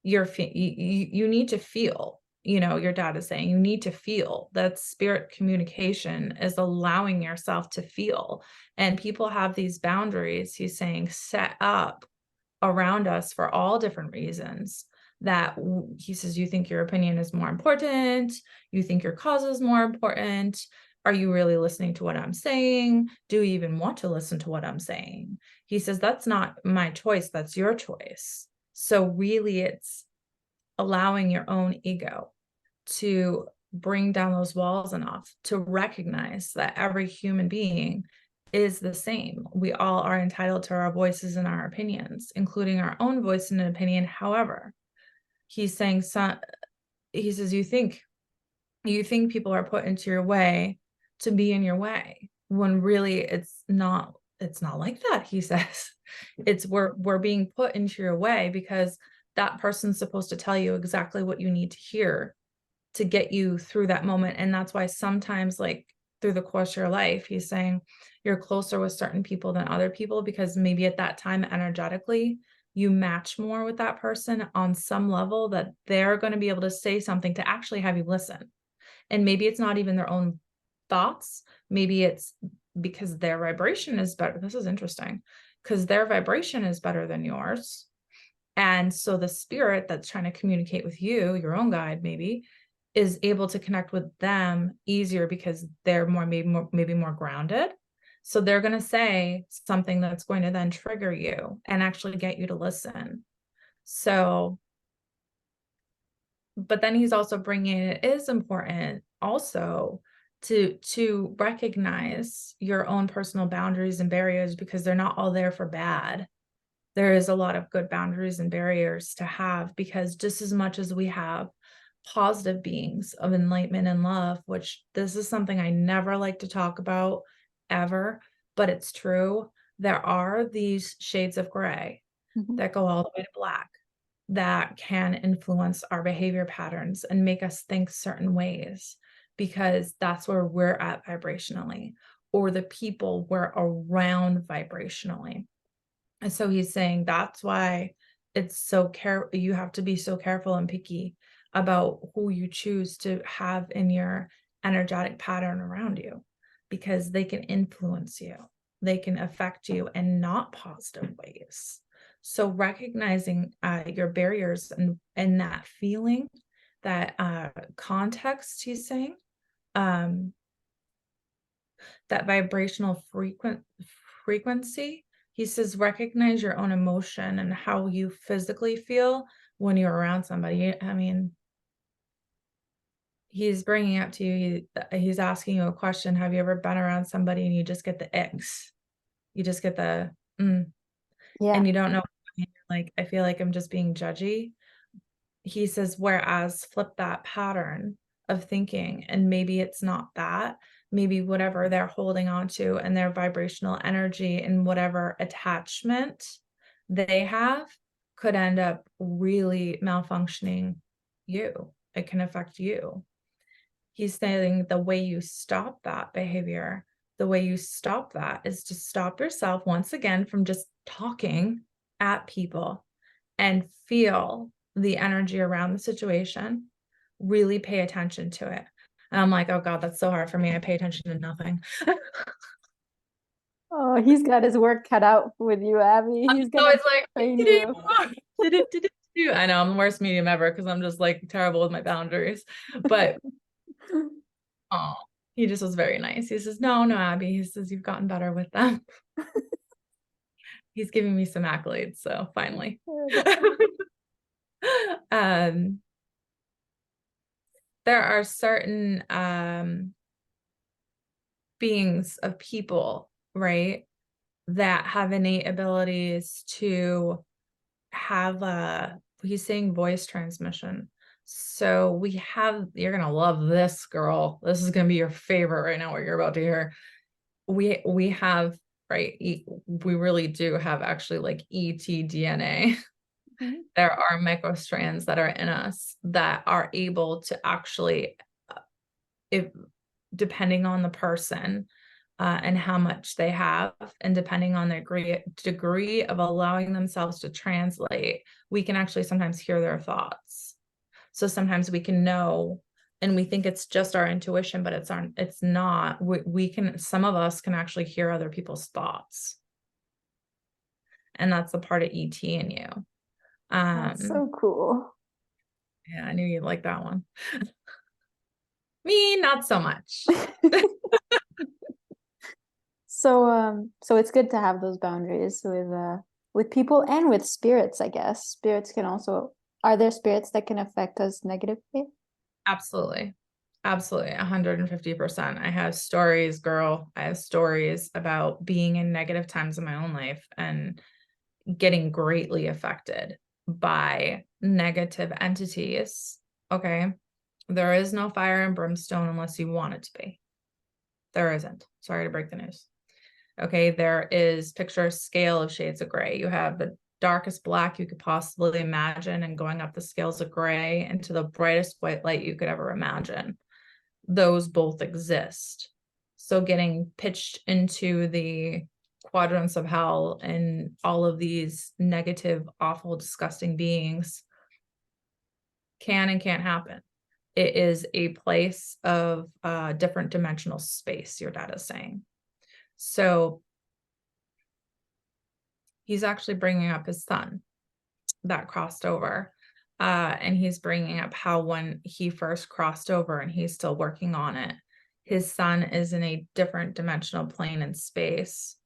[SPEAKER 2] you need to feel. Your dad is saying you need to feel. That spirit communication is allowing yourself to feel. And people have these boundaries, he's saying, set up around us for all different reasons. That he says, you think your opinion is more important, you think your cause is more important, are you really listening to what I'm saying? Do you even want to listen to what I'm saying? He says, that's not my choice, that's your choice. So really, it's allowing your own ego to bring down those walls enough to recognize that every human being is the same. We all are entitled to our voices and our opinions, including our own voice and an opinion. However, he's saying, he says, you think people are put into your way to be in your way, when really it's not like that. He says it's we're being put into your way because that person's supposed to tell you exactly what you need to hear to get you through that moment. And that's why sometimes, like, through the course of your life, he's saying you're closer with certain people than other people because maybe at that time energetically you match more with that person on some level, that they're going to be able to say something to actually have you listen. And maybe it's not even their own thoughts. Maybe it's because their vibration is better. This is interesting, because their vibration is better than yours. And so the spirit that's trying to communicate with you, your own guide, maybe, is able to connect with them easier because they're maybe more grounded. So they're going to say something that's going to then trigger you and actually get you to listen. So, but then he's also bringing, it is important also to recognize your own personal boundaries and barriers, because they're not all there for bad. There is a lot of good boundaries and barriers to have, because just as much as we have positive beings of enlightenment and love, which this is something I never like to talk about ever, but it's true. There are these shades of gray that go all the way to black that can influence our behavior patterns and make us think certain ways, because that's where we're at vibrationally, or the people we're around vibrationally. And so he's saying that's why it's so you have to be so careful and picky about who you choose to have in your energetic pattern around you, because they can influence you. They can affect you in not positive ways. So recognizing your barriers and that feeling, that context, he's saying, that vibrational frequency. He says, recognize your own emotion and how you physically feel when you're around somebody. I mean, he's bringing up to you, he's asking you a question. Have you ever been around somebody and you just get the icks? You just get the,
[SPEAKER 1] Yeah.
[SPEAKER 2] and you don't know, like, I feel like I'm just being judgy. He says, whereas flip that pattern of thinking, and maybe it's not that, maybe whatever they're holding on to and their vibrational energy and whatever attachment they have could end up really malfunctioning you. It can affect you. He's saying the way you stop that behavior, the way you stop that is to stop yourself once again from just talking at people and feel the energy around the situation, really pay attention to it. And I'm like, oh God, that's so hard for me. I pay attention to nothing.
[SPEAKER 1] Oh, he's got his work cut out with you, Abbie. He's
[SPEAKER 2] So
[SPEAKER 1] gonna
[SPEAKER 2] it's like,
[SPEAKER 1] train you.
[SPEAKER 2] I know I'm the worst medium ever because I'm just like terrible with my boundaries. But oh, he just was very nice. He says, no, Abbie. He says, you've gotten better with them. He's giving me some accolades. So finally. There are certain beings of people, right, that have innate abilities to have he's saying voice transmission. So we have, you're gonna love this, girl. This is gonna be your favorite right now, what you're about to hear. We have, right, we really do have actually like ET DNA. There are microstrands that are in us that are able to actually, if depending on the person and how much they have, and depending on their degree of allowing themselves to translate, we can actually sometimes hear their thoughts. So sometimes we can know, and we think it's just our intuition, but it's not. We can, some of us can actually hear other people's thoughts. And that's the part of ET in you.
[SPEAKER 1] That's so cool.
[SPEAKER 2] Yeah, I knew you'd like that one. Me, not so much.
[SPEAKER 1] So it's good to have those boundaries with people and with spirits, I guess. Spirits can also, are there spirits that can affect us negatively?
[SPEAKER 2] Absolutely. Absolutely. 150%. I have stories, girl. I have stories about being in negative times in my own life and getting greatly affected by negative entities. Okay. There is no fire and brimstone unless you want it to be. There isn't. Sorry to break the news. Okay. There is, picture a scale of shades of gray. You have the darkest black you could possibly imagine, and going up the scales of gray into the brightest white light you could ever imagine. Those both exist. So getting pitched into the quadrants of hell and all of these negative, awful, disgusting beings can and can't happen. It is a place of different dimensional space, your dad is saying. So he's actually bringing up his son that crossed over. And he's bringing up how when he first crossed over, and he's still working on it, his son is in a different dimensional plane and space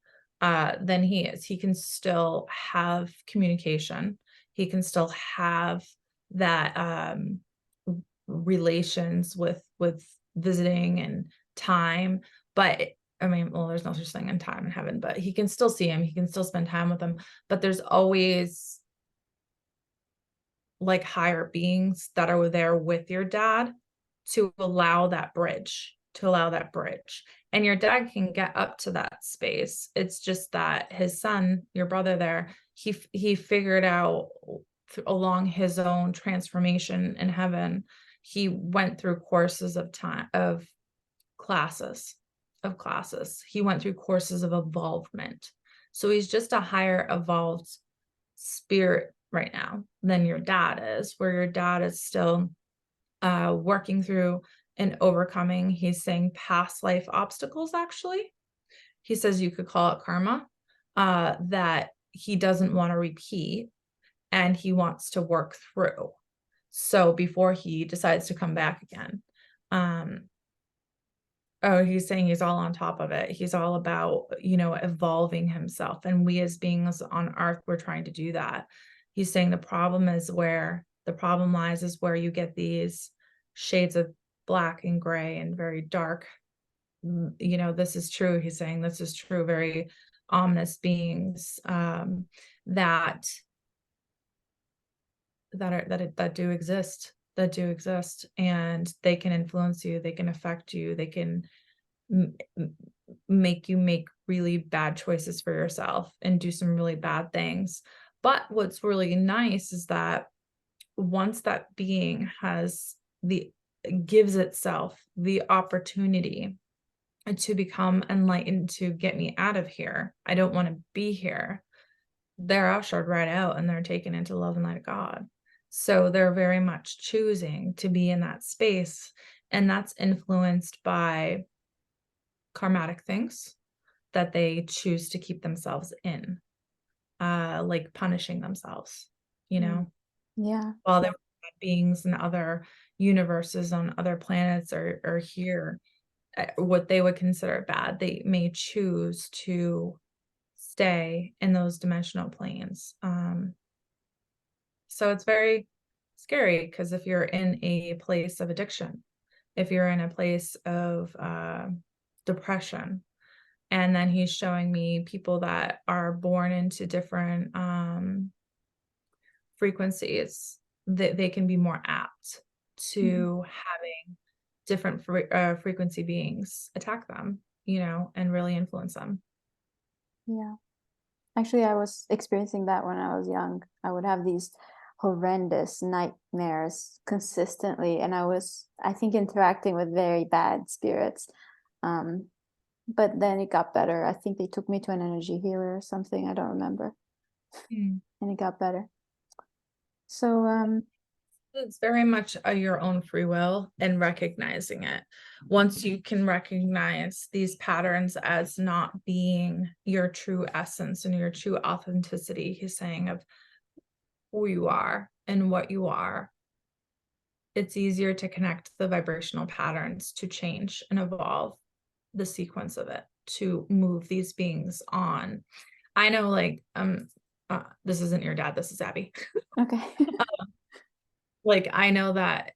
[SPEAKER 2] than he is. He can still have communication. He can still have that relations with visiting and time. But I mean, well, there's no such thing in time in heaven, but he can still see him. He can still spend time with him. But there's always like higher beings that are there with your dad to allow that bridge, And your dad can get up to that space. It's just that his son, your brother there, he figured out along his own transformation in heaven. He went through courses of time, of classes. He went through courses of evolvement. So he's just a higher evolved spirit right now than your dad is, where your dad is still working through and overcoming, he's saying, past life obstacles. Actually, he says you could call it karma, that he doesn't want to repeat and he wants to work through. So before he decides to come back again, he's saying he's all on top of it. He's all about, evolving himself. And we as beings on earth, we're trying to do that. He's saying the problem lies is where you get these shades of black and gray and very dark. This is true. He's saying this is true. Very ominous beings that do exist. And they can influence you. They can affect you. They can make you make really bad choices for yourself and do some really bad things. But what's really nice is that once that being gives itself the opportunity to become enlightened, to get me out of here, I don't want to be here, they're ushered right out and they're taken into love and light of God. So they're very much choosing to be in that space. And that's influenced by karmatic things that they choose to keep themselves in, like punishing themselves,
[SPEAKER 1] Yeah.
[SPEAKER 2] While they're beings in other universes on other planets or here, what they would consider bad, they may choose to stay in those dimensional planes. So it's very scary, because if you're in a place of addiction, if you're in a place of depression, and then he's showing me people that are born into different frequencies, that they can be more apt to having different frequency beings attack them, and really influence them.
[SPEAKER 1] Yeah. Actually, I was experiencing that when I was young. I would have these horrendous nightmares consistently, and I think, interacting with very bad spirits. But then it got better. I think they took me to an energy healer or something. I don't remember. And it got better. So
[SPEAKER 2] it's very much your own free will and recognizing it. Once you can recognize these patterns as not being your true essence and your true authenticity, he's saying, of who you are and what you are, it's easier to connect the vibrational patterns to change and evolve the sequence of it, to move these beings on. I know, like, this isn't your dad, this is Abbie.
[SPEAKER 1] okay.
[SPEAKER 2] Like, I know that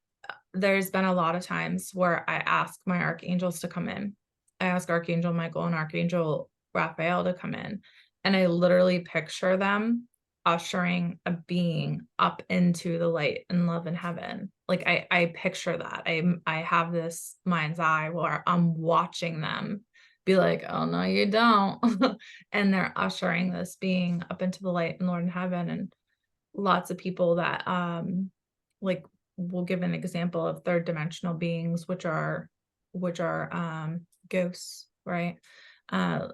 [SPEAKER 2] there's been a lot of times where I ask my archangels to come in. I ask Archangel Michael and Archangel Raphael to come in, and I literally picture them ushering a being up into the light and love and heaven. Like, I picture that. I have this mind's eye where I'm watching them be like, oh no, you don't. And they're ushering this being up into the light and Lord in heaven. And lots of people that like, we'll give an example of third dimensional beings, which are ghosts, right? uh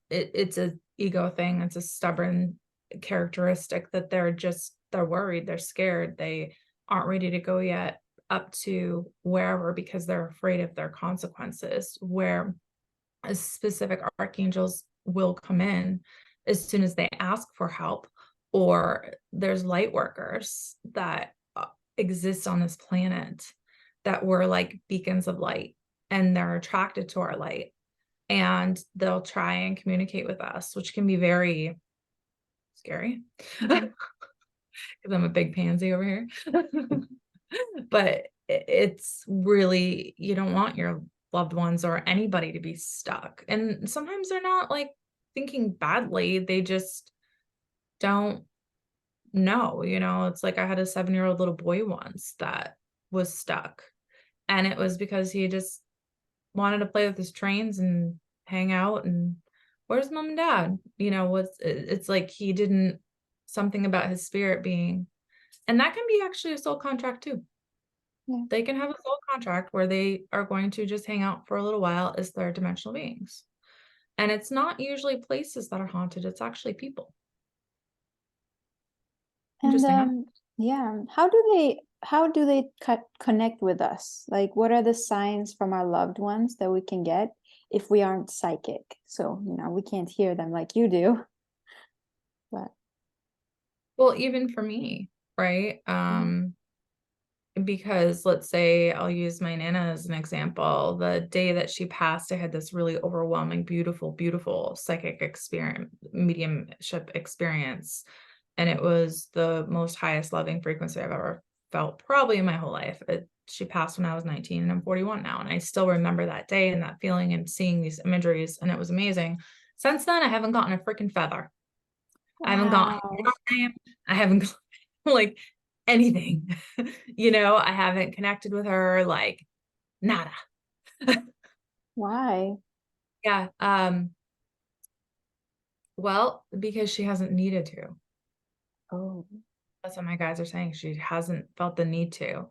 [SPEAKER 2] it's a ego thing. It's a stubborn characteristic that they're worried, they're scared, they aren't ready to go yet up to wherever because they're afraid of their consequences, where specific archangels will come in as soon as they ask for help, or there's light workers that exist on this planet that were like beacons of light, and they're attracted to our light, and they'll try and communicate with us, which can be very scary because I'm a big pansy over here. But it's really, you don't want your loved ones or anybody to be stuck. And sometimes they're not like thinking badly, they just don't know. It's like I had a 7-year-old little boy once that was stuck, and it was because he just wanted to play with his trains and hang out, and where's mom and dad? It's like he didn't, something about his spirit being, and that can be actually a soul contract too.
[SPEAKER 1] Yeah.
[SPEAKER 2] They can have a soul contract where they are going to just hang out for a little while as third dimensional beings. And it's not usually places that are haunted, it's actually people.
[SPEAKER 1] And
[SPEAKER 2] Interesting, huh?
[SPEAKER 1] yeah, how do they connect with us? Like, what are the signs from our loved ones that we can get if we aren't psychic? So, we can't hear them like you do. But
[SPEAKER 2] Well, even for me, right? Because let's say I'll use my Nana as an example. The day that she passed, I had this really overwhelming, beautiful, beautiful psychic experience, mediumship experience. And it was the most highest loving frequency I've ever felt probably in my whole life. She passed when I was 19 and I'm 41 now. And I still remember that day and that feeling and seeing these imageries, and it was amazing. Since then, I haven't gotten a freaking feather. I haven't gotten
[SPEAKER 1] wow.
[SPEAKER 2] her name. I haven't got, like anything. I haven't connected with her, like nada.
[SPEAKER 1] Why?
[SPEAKER 2] Yeah. Well, because she hasn't needed to.
[SPEAKER 1] Oh.
[SPEAKER 2] That's what my guys are saying. She hasn't felt the need to.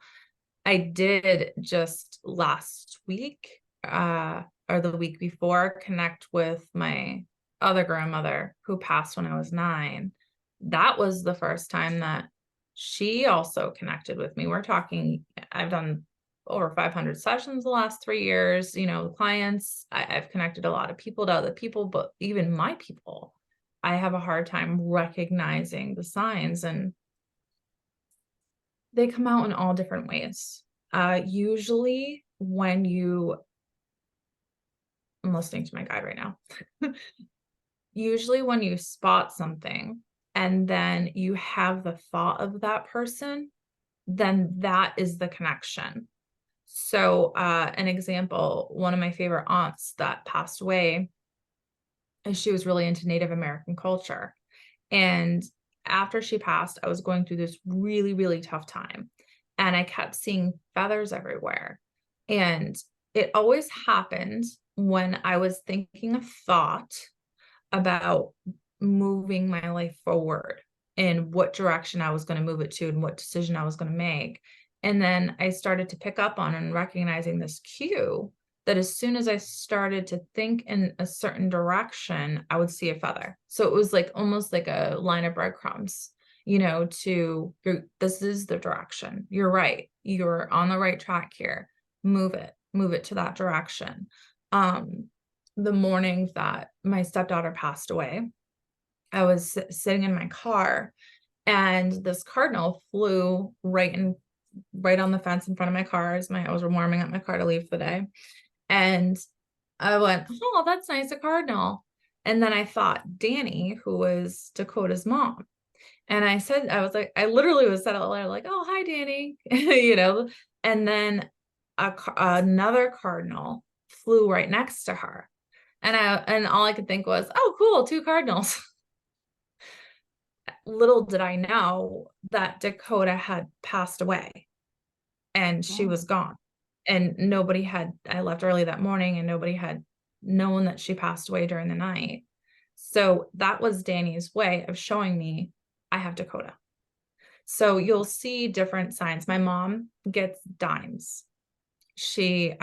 [SPEAKER 2] I did just last week, or the week before, connect with my other grandmother who passed when I was 9. That was the first time that she also connected with me. We're talking, I've done over 500 sessions the last 3 years, clients. I've connected a lot of people to other people, but even my people, I have a hard time recognizing the signs, and they come out in all different ways. Usually when I'm listening to my guide right now. Usually when you spot something and then you have the thought of that person, then that is the connection. So, an example, one of my favorite aunts that passed away, and she was really into Native American culture. And after she passed, I was going through this really, really tough time. And I kept seeing feathers everywhere. And it always happened when I was thinking a thought about moving my life forward and what direction I was going to move it to and what decision I was going to make. And then I started to pick up on and recognizing this cue that as soon as I started to think in a certain direction, I would see a feather. So it was like almost like a line of breadcrumbs, this is the direction. You're right. You're on the right track here. Move it to that direction. The morning that my stepdaughter passed away, I was sitting in my car, and this cardinal flew right on the fence in front of my car as I was warming up my car to leave for the day. And I went, oh, that's nice, a cardinal. And then I thought Danny, who was Dakota's mom. And I literally was said out loud, like, oh, hi, Danny, and then another cardinal flew right next to her. And all I could think was, oh, cool, 2 cardinals. Little did I know that Dakota had passed away and she
[SPEAKER 1] Oh.
[SPEAKER 2] was gone. And I left early that morning and nobody had known that she passed away during the night. So that was Danny's way of showing me I have Dakota. So you'll see different signs. My mom gets dimes. She'll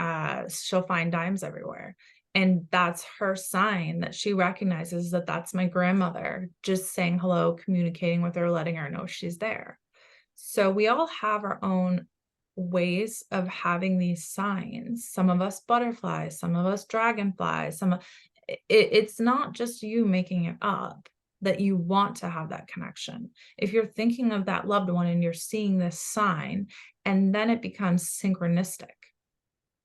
[SPEAKER 2] find dimes everywhere. And that's her sign that she recognizes that that's my grandmother just saying hello, communicating with her, letting her know she's there. So we all have our own ways of having these signs. Some of us butterflies, some of us dragonflies, it's not just you making it up that you want to have that connection. If you're thinking of that loved one and you're seeing this sign, and then it becomes synchronistic.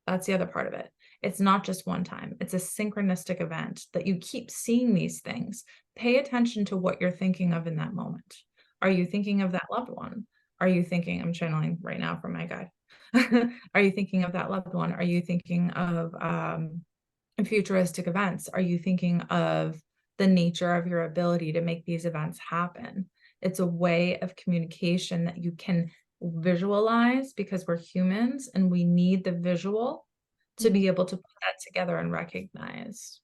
[SPEAKER 2] That's the other part of it. It's not just one time. It's a synchronistic event that you keep seeing these things. Pay attention to what you're thinking of in that moment. Are you thinking of that loved one? Are you thinking, I'm channeling right now from my guide. Are you thinking of that loved one? Are you thinking of futuristic events? Are you thinking of the nature of your ability to make these events happen? It's a way of communication that you can visualize, because we're humans and we need the visual to be able to put that together and recognize.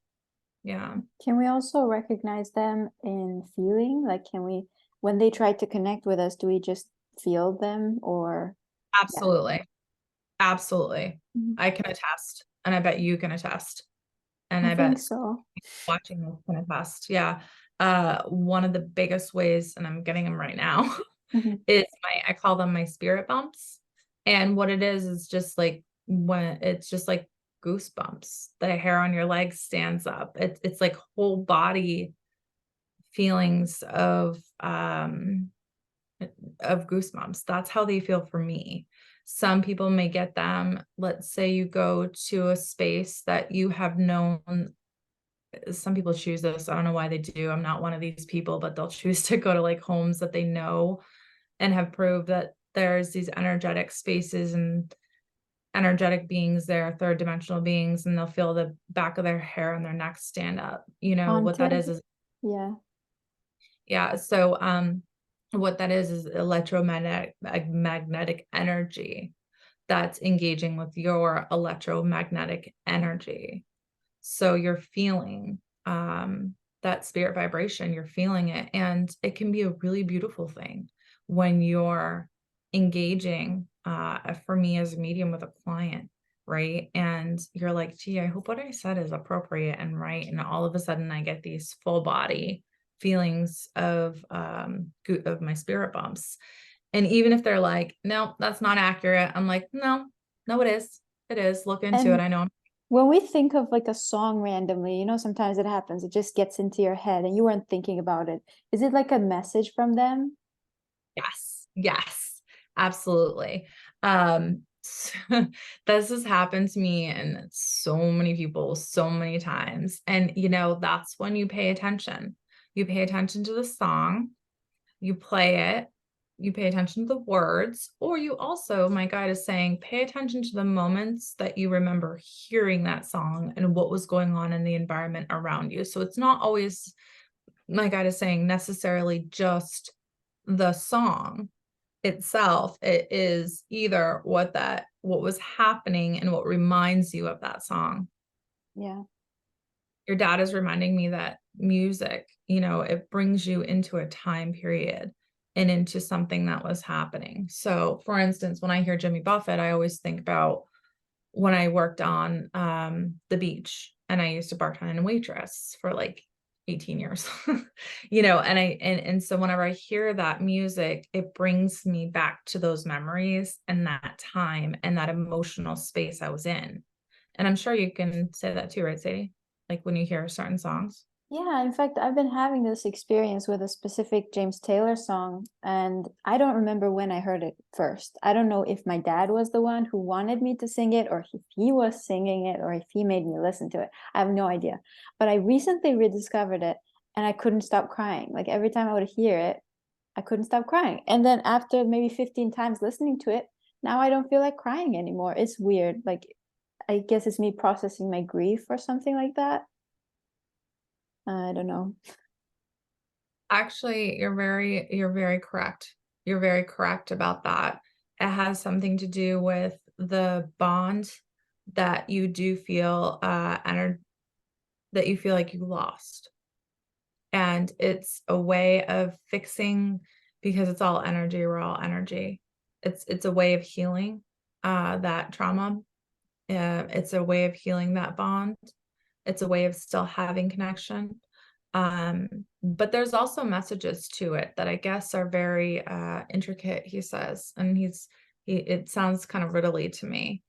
[SPEAKER 2] Yeah.
[SPEAKER 1] Can we also recognize them in feeling? Like, can we, when they try to connect with us, do we just feel them or?
[SPEAKER 2] Absolutely. Absolutely.
[SPEAKER 1] Mhm.
[SPEAKER 2] I can attest, and I bet you can attest. And
[SPEAKER 1] I
[SPEAKER 2] I
[SPEAKER 1] think
[SPEAKER 2] bet
[SPEAKER 1] so.
[SPEAKER 2] watching this can attest. Yeah. One of the biggest ways, and I'm getting them right now,
[SPEAKER 1] Mhm.
[SPEAKER 2] is I call them my spirit bumps. And what it is just like when it's just like goosebumps. The hair on your legs stands up. It's like whole body feelings of goosebumps. That's how they feel for me. Some people may get them. Let's say you go to a space that you have known. Some people choose this. I don't know why they do. I'm not one of these people, but they'll choose to go to like homes that they know and have proved that there's these energetic spaces and energetic beings there, third dimensional beings, and they'll feel the back of their hair and their neck stand up. You know what that
[SPEAKER 1] Haunted.
[SPEAKER 2] is
[SPEAKER 1] Yeah.
[SPEAKER 2] yeah. So what that is magnetic energy that's engaging with your electromagnetic energy. So you're feeling that spirit vibration, you're feeling it. And it can be a really beautiful thing when you're engaging, for me as a medium with a client, right? And you're like, gee, I hope what I said is appropriate and right. And all of a sudden I get these full body feelings of my spirit bumps. And even if they're like, no, that's not accurate, I'm like, no, it is. It is. Look into it.
[SPEAKER 1] And
[SPEAKER 2] I know.
[SPEAKER 1] when we think of like a song randomly, sometimes it happens, it just gets into your head and you weren't thinking about it. Is it like a message from them?
[SPEAKER 2] Yes, absolutely. This has happened to me and so many people so many times. And that's when you pay attention. You pay attention to the song, you play it, you pay attention to the words, or you also, my guide is saying, pay attention to the moments that you remember hearing that song and what was going on in the environment around you. So it's not always, my guide is saying, necessarily just the song itself. It is either what was happening and what reminds you of that song.
[SPEAKER 1] Yeah.
[SPEAKER 2] Your dad is reminding me that music, it brings you into a time period and into something that was happening. So for instance, when I hear Jimmy Buffett, I always think about when I worked on the beach, and I used to bartend and waitress for like 18 years, and so whenever I hear that music, it brings me back to those memories and that time and that emotional space I was in. And I'm sure you can say that too, right, Sadie? Like when you hear certain songs.
[SPEAKER 1] Yeah, in fact, I've been having this experience with a specific James Taylor song, and I don't remember when I heard it first. I don't know if my dad was the one who wanted me to sing it, or if he was singing it, or if he made me listen to it. I have no idea. But I recently rediscovered it, and I couldn't stop crying. Like every time I would hear it, I couldn't stop crying. And then after maybe 15 times listening to it, now I don't feel like crying anymore. It's weird. Like, I guess it's me processing my grief or something like that. I don't know.
[SPEAKER 2] Actually, you're very correct. You're very correct about that. It has something to do with the bond that you do feel that you feel like you lost. And it's a way of fixing, because it's all energy, we're all energy. It's a way of healing that trauma. It's a way of healing that bond. It's a way of still having connection. But there's also messages to it that I guess are very intricate, he says. And it sounds kind of riddly to me.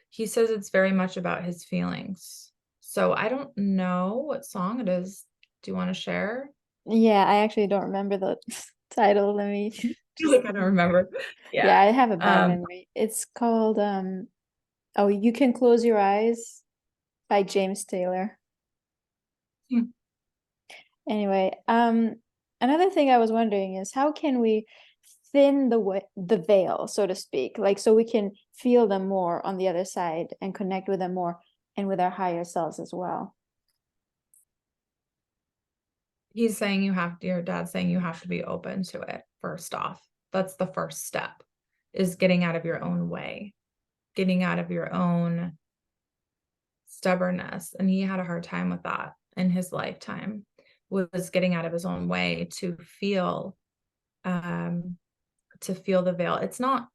[SPEAKER 2] He says it's very much about his feelings. So I don't know what song it is. Do you want to share?
[SPEAKER 1] Yeah, I actually don't remember the title. Let me
[SPEAKER 2] I don't remember.
[SPEAKER 1] yeah,
[SPEAKER 2] Yeah.
[SPEAKER 1] I have a bad
[SPEAKER 2] Um,
[SPEAKER 1] memory. It's called Oh, You Can Close Your Eyes by James Taylor.
[SPEAKER 2] hmm.
[SPEAKER 1] Anyway, another thing I was wondering is how can we thin the veil, so to speak, like so we can feel them more on the other side and connect with them more and with our higher selves as well.
[SPEAKER 2] He's saying your dad's saying you have to be open to it first off. That's the first step, is getting out of your own way, getting out of your own stubbornness. And he had a hard time with that in his lifetime, was getting out of his own way um, to feel the veil. It's not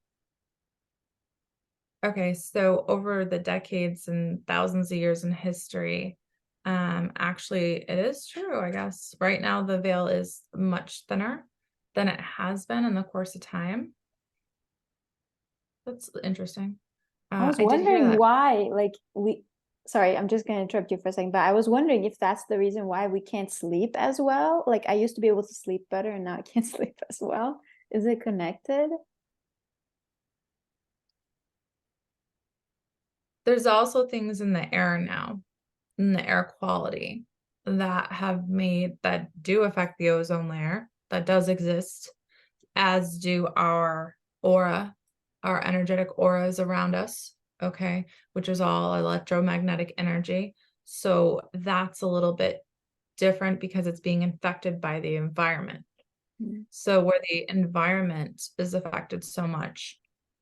[SPEAKER 2] okay. So over the decades and thousands of years in history, actually it is true, I guess. Right now the veil is much thinner than it has been in the course of time. That's interesting.
[SPEAKER 1] I was
[SPEAKER 2] I did hear
[SPEAKER 1] wondering
[SPEAKER 2] that.
[SPEAKER 1] why, like sorry, I'm just gonna interrupt you for a second, but I was wondering if that's the reason why we can't sleep as well. Like I used to be able to sleep better and now I can't sleep as well. Is it connected?
[SPEAKER 2] There's also things in the air now, in the air quality, that do affect the ozone layer, that does exist, as do our aura, our energetic auras around us, okay, which is all electromagnetic energy. So that's a little bit different because it's being infected by the environment.
[SPEAKER 1] Mm.
[SPEAKER 2] So where the environment is affected so much,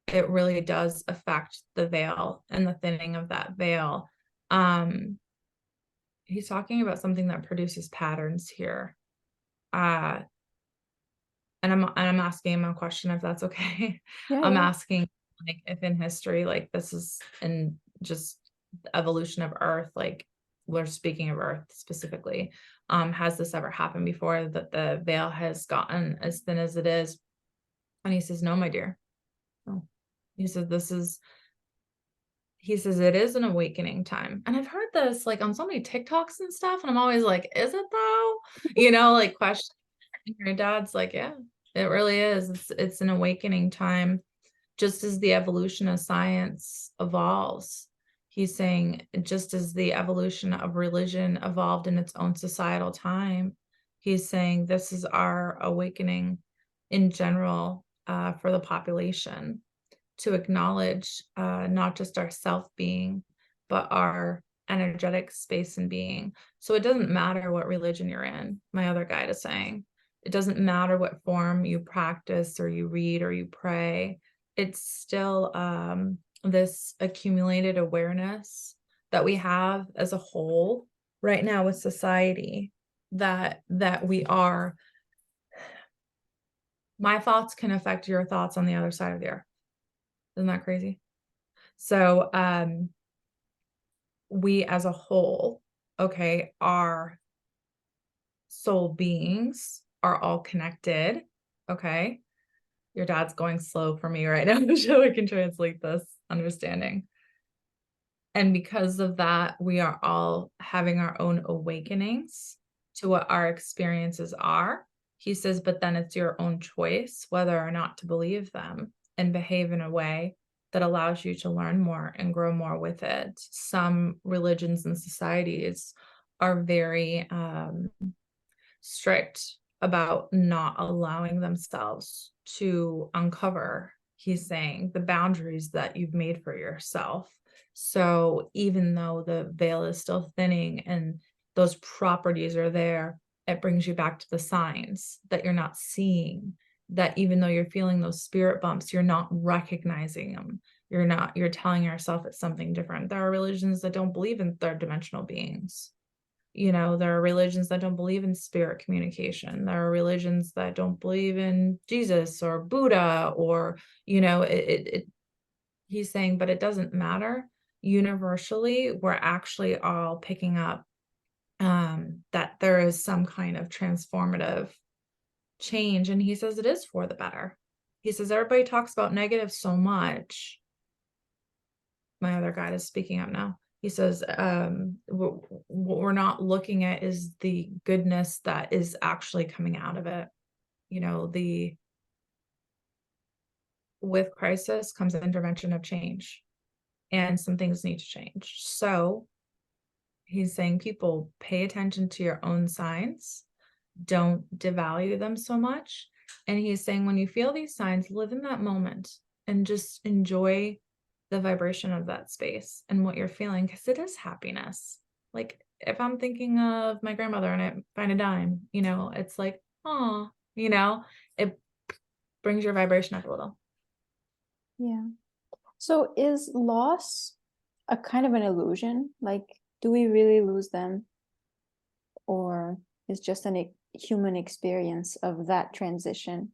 [SPEAKER 2] it really does affect the veil and the thinning of that veil. Um, he's talking about something that produces patterns here. Uh, and I'm asking him a question if that's okay.
[SPEAKER 1] Yeah,
[SPEAKER 2] I'm
[SPEAKER 1] yeah.
[SPEAKER 2] asking like if in history, like this is in just the evolution of Earth, like we're speaking of Earth specifically, has this ever happened before that the veil has gotten as thin as it is? And he says, no, my dear. No. He said, he says it is an awakening time. And I've heard this like on so many TikToks and stuff, and I'm always like, is it though? Like question. And your dad's like, yeah, it really is. It's an awakening time, just as the evolution of science evolves. He's saying just as the evolution of religion evolved in its own societal time, he's saying this is our awakening in general, for the population, to acknowledge not just our self being, but our energetic space and being. So it doesn't matter what religion you're in, my other guide is saying. It doesn't matter what form you practice or you read or you pray. It's still this accumulated awareness that we have as a whole right now with society, that we are. My thoughts can affect your thoughts on the other side of the earth. Isn't that crazy? So we as a whole, okay, our soul beings are all connected. Okay. Your dad's going slow for me right now so I can translate this understanding. And because of that, we are all having our own awakenings to what our experiences are. He says, but then it's your own choice whether or not to believe them and behave in a way that allows you to learn more and grow more with it. Some religions and societies are very strict about not allowing themselves to uncover, he's saying, the boundaries that you've made for yourself. So even though the veil is still thinning and those properties are there, it brings you back to the signs that you're not seeing, that even though you're feeling those spirit bumps, you're not recognizing them. You're telling yourself it's something different. There are religions that don't believe in third dimensional beings. There are religions that don't believe in spirit communication. There are religions that don't believe in Jesus or Buddha, or he's saying, but it doesn't matter. universally, we're actually all picking up that there is some kind of transformative change. And he says it is for the better. He says everybody talks about negative so much. My other guide is speaking up now. He says, what we're not looking at is the goodness that is actually coming out of it. You know, with crisis comes an intervention of change, and some things need to change. So he's saying, people, pay attention to your own signs. Don't devalue them so much. And he's saying, when you feel these signs, live in that moment and just enjoy the vibration of that space and what you're feeling, because it is happiness. Like if I'm thinking of my grandmother and I find a dime, you know, it's like, oh, you know, it brings your vibration up a little.
[SPEAKER 1] Yeah. So is loss a kind of an illusion? Like, do we really lose them? Or is just a human experience of that transition?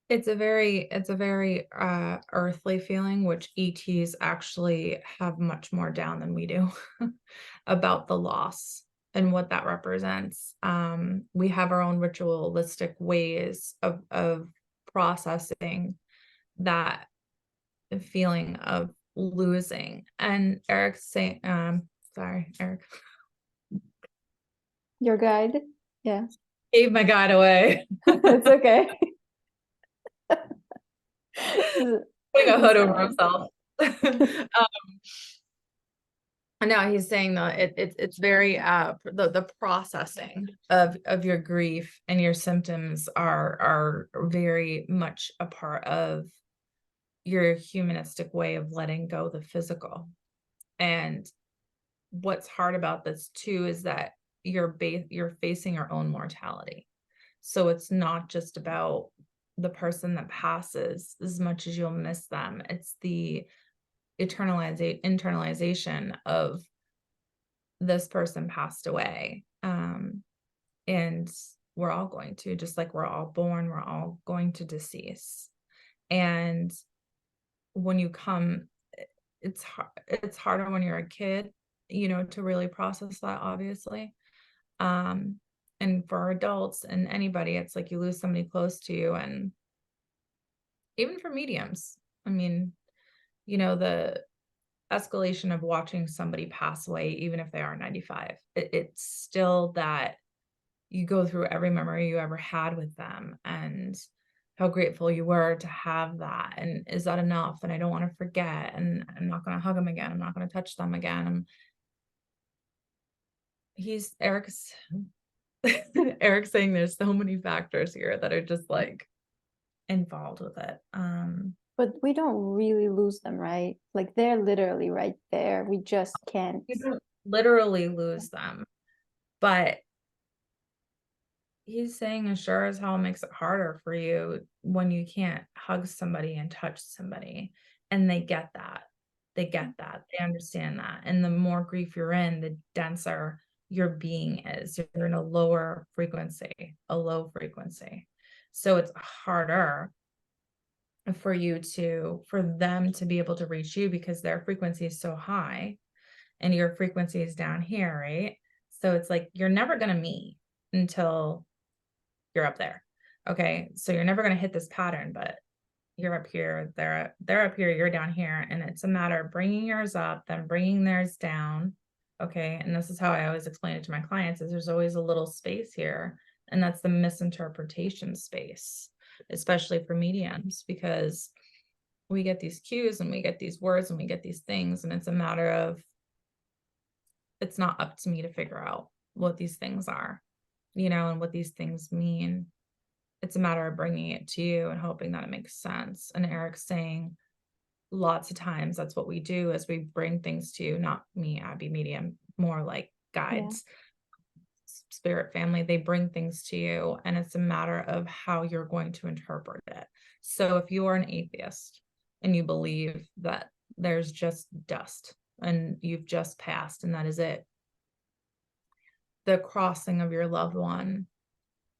[SPEAKER 2] It's a very earthly feeling, which ETs actually have much more down than we do about the loss and what that represents. We have our own ritualistic ways of processing that feeling of losing. And Eric's saying, sorry, Eric
[SPEAKER 1] Your guide? Yeah.
[SPEAKER 2] gave my guide away.
[SPEAKER 1] It's okay.
[SPEAKER 2] Putting a hood over himself. And now he's saying that it's very the processing of your grief and your symptoms are very much a part of your humanistic way of letting go the physical. And what's hard about this too is that you're facing your own mortality. So it's not just about the person that passes as much as you'll miss them. It's the internalization of this person passed away. And we're all going to, just like we're all born, we're all going to decease. And when you come, it's harder when you're a kid, you know, to really process that, obviously. And for adults and anybody, it's like you lose somebody close to you. And even for mediums, I mean, you know, the escalation of watching somebody pass away, even if they are 95, it's still that you go through every memory you ever had with them and how grateful you were to have that. And is that enough? And I don't want to forget. And I'm not going to hug them again. I'm not going to touch them again. Eric's Eric's saying there's so many factors here that are just like involved with it.
[SPEAKER 1] But we don't really lose them, right? Like they're literally right there. We just can't.
[SPEAKER 2] You don't literally lose them, but he's saying as sure as hell makes it harder for you when you can't hug somebody and touch somebody. And they get that. They understand that. And the more grief you're in, the denser your being is. You're in a lower frequency, a low frequency. So it's harder for them to be able to reach you because their frequency is so high and your frequency is down here, right? So it's like you're never going to meet until you're up there. Okay. So you're never going to hit this pattern, but you're up here, they're up here, you're down here. And it's a matter of bringing yours up, then bringing theirs down. Okay. And this is how I always explain it to my clients is there's always a little space here. And that's the misinterpretation space, especially for mediums, because we get these cues and we get these words and we get these things. And it's a matter of, it's not up to me to figure out what these things are, you know, and what these things mean. It's a matter of bringing it to you and hoping that it makes sense. And Eric's saying lots of times that's what we do is we bring things to you, not me, Abbie medium, more like guides, spirit family. They bring things to you and it's a matter of how you're going to interpret it. So if you are an atheist and you believe that there's just dust and you've just passed and that is it, the crossing of your loved one,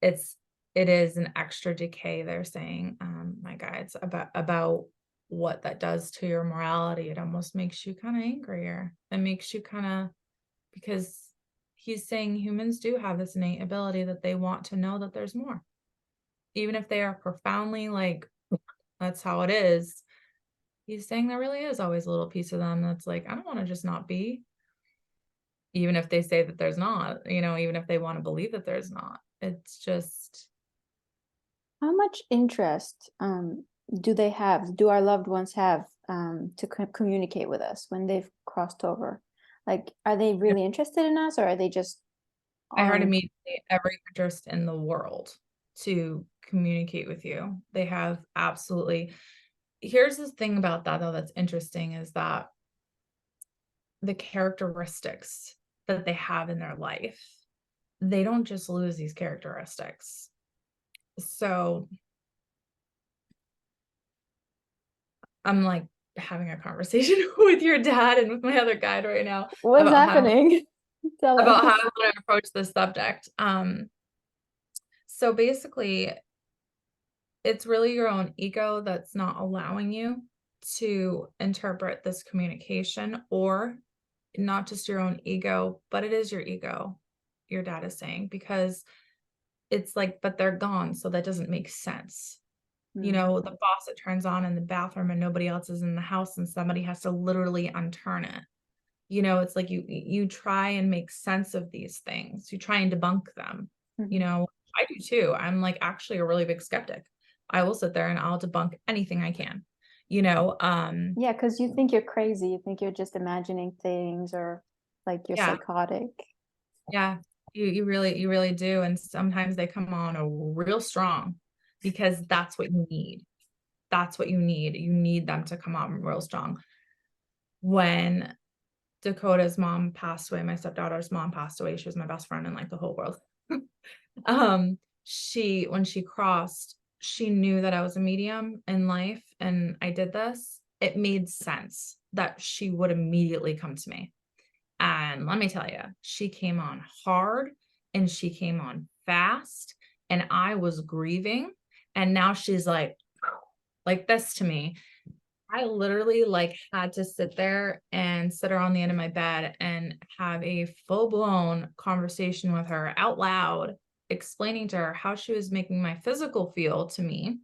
[SPEAKER 2] it's it is an extra decay, they're saying, my guides, about what that does to your morality. It almost makes you kind of angrier. It makes you kind of, because he's saying humans do have this innate ability that they want to know that there's more. Even if they are profoundly like, that's how it is. He's saying there really is always a little piece of them that's like, I don't want to just not be. Even if they say that there's not, even if they want to believe that there's not. It's just,
[SPEAKER 1] How much interest do they have? Do our loved ones have to communicate with us when they've crossed over? Like, are they really interested in us, or are they just
[SPEAKER 2] I heard
[SPEAKER 1] on?
[SPEAKER 2] immediately every interest in the world to communicate with you. They have absolutely. Here's the thing about that, though, that's interesting is that the characteristics that they have in their life, they don't just lose these characteristics. So I'm like having a conversation with your dad and with my other guide right now
[SPEAKER 1] What's
[SPEAKER 2] about how
[SPEAKER 1] happening? Tell
[SPEAKER 2] about how
[SPEAKER 1] us.
[SPEAKER 2] I want to approach this subject. So basically, it's really your own ego that's not allowing you to interpret this communication, or not just your own ego, but it is your ego, your dad is saying, because it's like, but they're gone, so that doesn't make sense. The faucet turns on in the bathroom and nobody else is in the house and somebody has to literally unturn it. It's like you try and make sense of these things. You try and debunk them. I do too. I'm like actually a really big skeptic. I will sit there and I'll debunk anything I can.
[SPEAKER 1] Yeah, because you think you're crazy. You think you're just imagining things, or like you're
[SPEAKER 2] Yeah,
[SPEAKER 1] psychotic.
[SPEAKER 2] yeah. You really do. And sometimes they come on a real strong because that's what you need. That's what you need. You need them to come on real strong. When Dakota's mom passed away, my stepdaughter's mom passed away. She was my best friend in like the whole world. When she crossed, she knew that I was a medium in life and I did this. It made sense that she would immediately come to me. And let me tell you, she came on hard and she came on fast and I was grieving. And now she's like this to me. I literally like had to sit there and sit her on the end of my bed and have a full-blown conversation with her out loud, explaining to her how she was making my physical feel to me,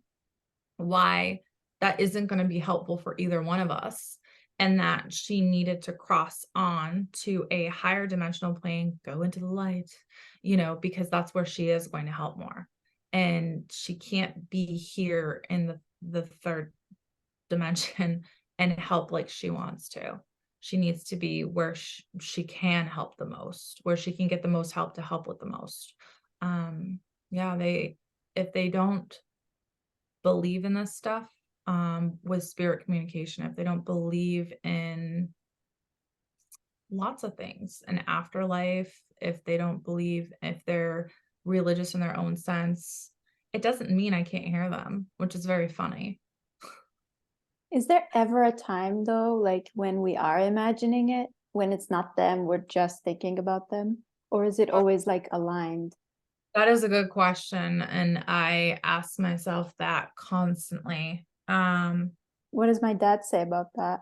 [SPEAKER 2] why that isn't going to be helpful for either one of us, and that she needed to cross on to a higher dimensional plane, go into the light, because that's where she is going to help more. And she can't be here in the third dimension and help like she wants to. She needs to be where she can help the most, where she can get the most help to help with the most. Yeah, if they don't believe in this stuff, with spirit communication, if they don't believe in lots of things, an afterlife, if they don't believe, if they're religious in their own sense, it doesn't mean I can't hear them, which is very funny.
[SPEAKER 1] Is there ever a time though, like when we are imagining it, when it's not them, we're just thinking about them? Or is it always like aligned?
[SPEAKER 2] That is a good question, and I ask myself that constantly.
[SPEAKER 1] What does my dad say about that?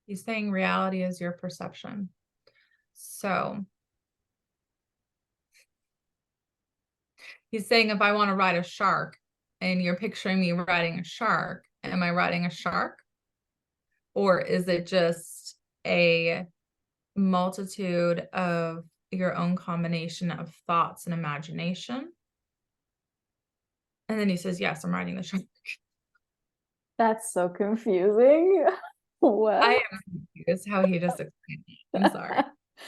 [SPEAKER 2] He's saying reality is your perception. So he's saying if I want to ride a shark and you're picturing me riding a shark, am I riding a shark? Or is it just a multitude of your own combination of thoughts and imagination? And then he says, yes, I'm riding the shark.
[SPEAKER 1] That's so confusing.
[SPEAKER 2] I
[SPEAKER 1] What?
[SPEAKER 2] am confused how he just explained it. I'm sorry. I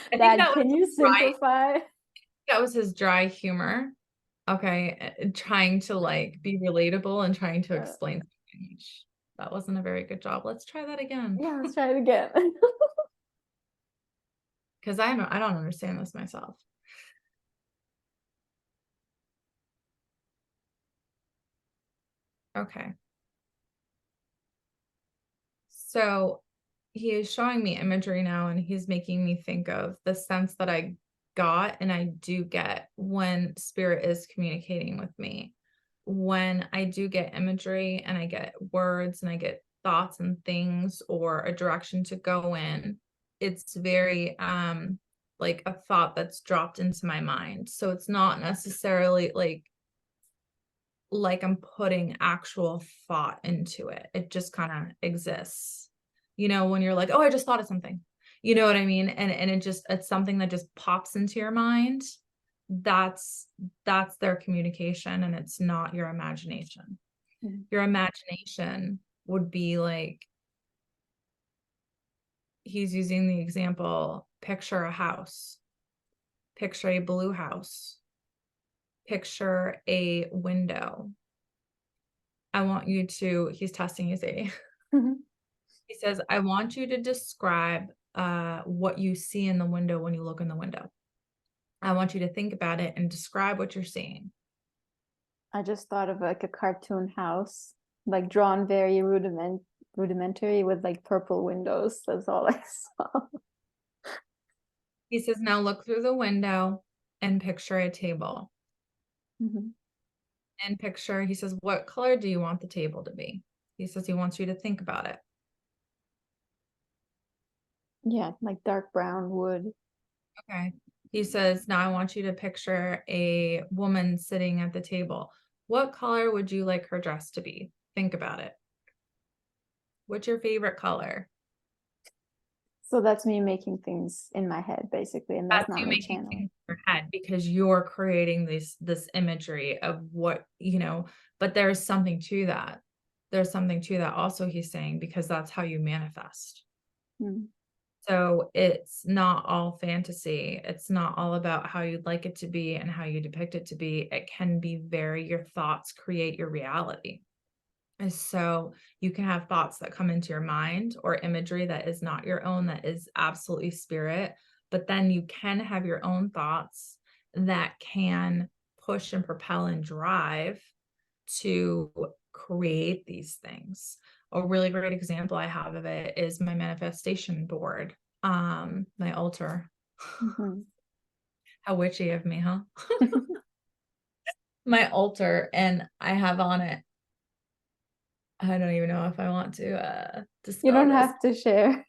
[SPEAKER 2] think
[SPEAKER 1] Dad,
[SPEAKER 2] that was
[SPEAKER 1] can you simplify?
[SPEAKER 2] his dry humor. Okay, trying to like be relatable and trying to
[SPEAKER 1] Uh,
[SPEAKER 2] explain something, which that wasn't a very good job. Let's try that again.
[SPEAKER 1] yeah, let's try it again.
[SPEAKER 2] Because I don't understand this myself. Okay. So he is showing me imagery now and he's making me think of the sense that I got and I do get when spirit is communicating with me. When I do get imagery and I get words and I get thoughts and things or a direction to go in, it's very like a thought that's dropped into my mind. So it's not necessarily like I'm putting actual thought into it. It just kind of exists. You know, when you're like, oh, I just thought of something. You know what I mean? And it's something that just pops into your mind. That's their communication, and it's not your imagination.
[SPEAKER 1] Mhm.
[SPEAKER 2] Your imagination would be like, he's using the example, picture a house, picture a blue house, picture a window. I want you to, he's testing you, Sadie.
[SPEAKER 1] Mhm.
[SPEAKER 2] He says, I want you to describe what you see in the window when you look in the window. I want you to think about it and describe what you're seeing.
[SPEAKER 1] I just thought of like a cartoon house, like drawn very rudimentary with like purple windows. That's all I saw.
[SPEAKER 2] He says, now look through the window and picture a table.
[SPEAKER 1] Mhm.
[SPEAKER 2] And picture, he says, what color do you want the table to be? He says he wants you to think about it.
[SPEAKER 1] Yeah, like dark brown wood.
[SPEAKER 2] Okay. He says, now I want you to picture a woman sitting at the table. What color would you like her dress to be? Think about it. What's your favorite color?
[SPEAKER 1] So that's me making things in my head, basically, and that's
[SPEAKER 2] That's
[SPEAKER 1] not
[SPEAKER 2] you
[SPEAKER 1] me
[SPEAKER 2] making
[SPEAKER 1] channeling.
[SPEAKER 2] things in your head because you're creating this imagery of what, you know, but there's something to that. There's something to that also, he's saying, because that's how you manifest.
[SPEAKER 1] Mm.
[SPEAKER 2] So it's not all fantasy. It's not all about how you'd like it to be and how you depict it to be. It can be very, your thoughts create your reality. And so you can have thoughts that come into your mind or imagery that is not your own, that is absolutely spirit. But then you can have your own thoughts that can push and propel and drive to create these things. A really great example I have of it is my manifestation board, my altar.
[SPEAKER 1] Mhm.
[SPEAKER 2] How witchy of me, huh? My altar, and I have on it, I don't even know if I want to
[SPEAKER 1] You
[SPEAKER 2] dispel
[SPEAKER 1] don't
[SPEAKER 2] this.
[SPEAKER 1] have to share.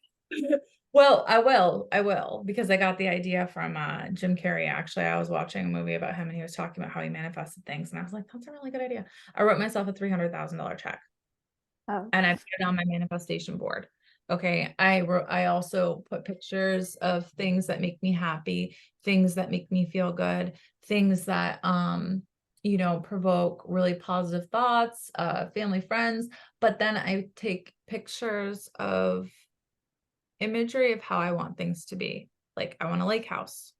[SPEAKER 2] Well, I will, because I got the idea from Jim Carrey. Actually, I was watching a movie about him and he was talking about how he manifested things. And I was like, that's a really good idea. I wrote myself a $300,000 check
[SPEAKER 1] Oh.
[SPEAKER 2] and I put it on my manifestation board. Okay. I also put pictures of things that make me happy, things that make me feel good, things that, you know, provoke really positive thoughts, family, friends. But then I take pictures of imagery of how I want things to be. Like I want a lake house.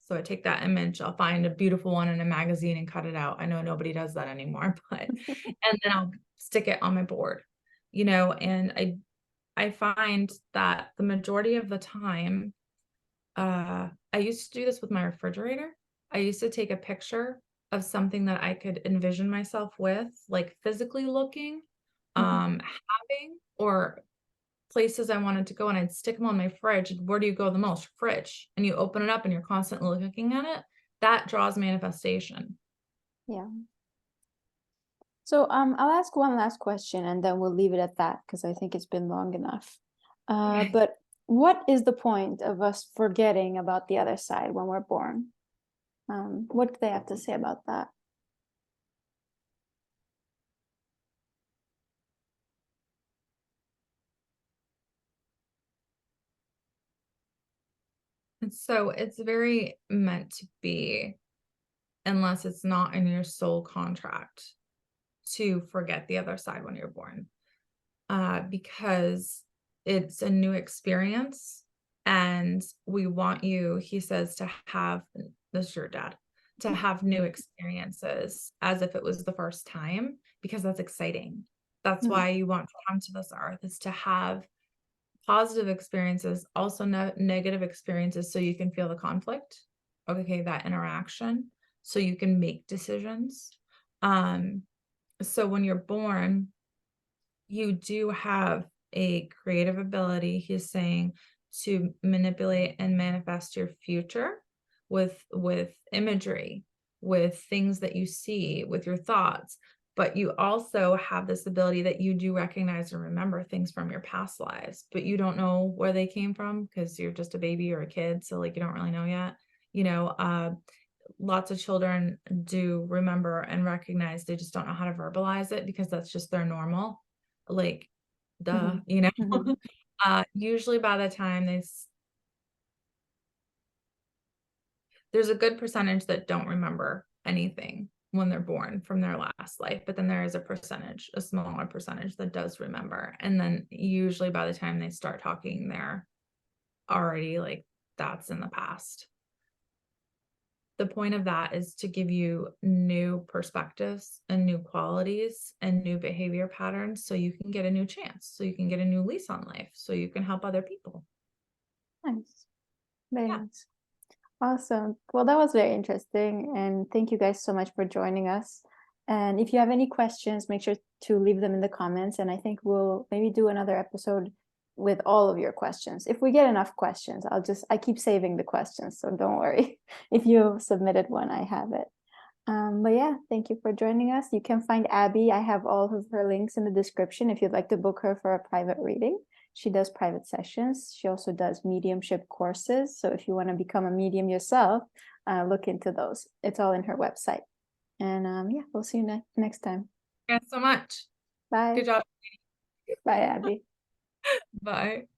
[SPEAKER 2] So I take that image, I'll find a beautiful one in a magazine and cut it out. I know nobody does that anymore, but and then I'll stick it on my board, you know, and I find that the majority of the time, I used to do this with my refrigerator. I used to take a picture of something that I could envision myself with, like physically looking,
[SPEAKER 1] Mhm.
[SPEAKER 2] having, or places I wanted to go, and I'd stick them on my fridge. Where do you go the most? Fridge. And you open it up and you're constantly looking at it. That draws manifestation.
[SPEAKER 1] Yeah. So I'll ask one last question and then we'll leave it at that because I think it's been long enough.
[SPEAKER 2] Okay.
[SPEAKER 1] But what is the point of us forgetting about the other side when we're born? What do they have to say about that?
[SPEAKER 2] And so it's very meant to be, unless it's not in your soul contract, to forget the other side when you're born. Because it's a new experience and we want you, he says, to have, this is your dad, to have new experiences as if it was the first time, because that's exciting. That's
[SPEAKER 1] Hmm.
[SPEAKER 2] why you want to come to this earth, is to have positive experiences, also negative experiences, so you can feel the conflict, okay, that interaction, so you can make decisions. So when you're born, you do have a creative ability, he's saying, to manipulate and manifest your future. with imagery, with things that you see, with your thoughts. But you also have this ability that you do recognize and remember things from your past lives, but you don't know where they came from because you're just a baby or a kid. So like, you don't really know yet, lots of children do remember and recognize, they just don't know how to verbalize it because that's just their normal, like, duh,
[SPEAKER 1] Mhm.
[SPEAKER 2] usually by the time there's a good percentage that don't remember anything when they're born from their last life, but then there is a smaller percentage that does remember. And then usually by the time they start talking, they're already like, that's in the past. The point of that is to give you new perspectives and new qualities and new behavior patterns so you can get a new chance, so you can get a new lease on life, so you can help other people.
[SPEAKER 1] Nice. Very
[SPEAKER 2] Yeah.
[SPEAKER 1] nice. Awesome. Well, that was very interesting. And thank you guys so much for joining us. And if you have any questions, make sure to leave them in the comments. And I think we'll maybe do another episode with all of your questions. If we get enough questions, I keep saving the questions. So don't worry. If you submitted one, I have it. But yeah, thank you for joining us. You can find Abbie. I have all of her links in the description if you'd like to book her for a private reading. She does private sessions. She also does mediumship courses. So if you want to become a medium yourself, look into those. It's all in her website. And yeah, we'll see you next time.
[SPEAKER 2] Thanks so much.
[SPEAKER 1] Bye.
[SPEAKER 2] Good job.
[SPEAKER 1] Bye, Abbie.
[SPEAKER 2] Bye.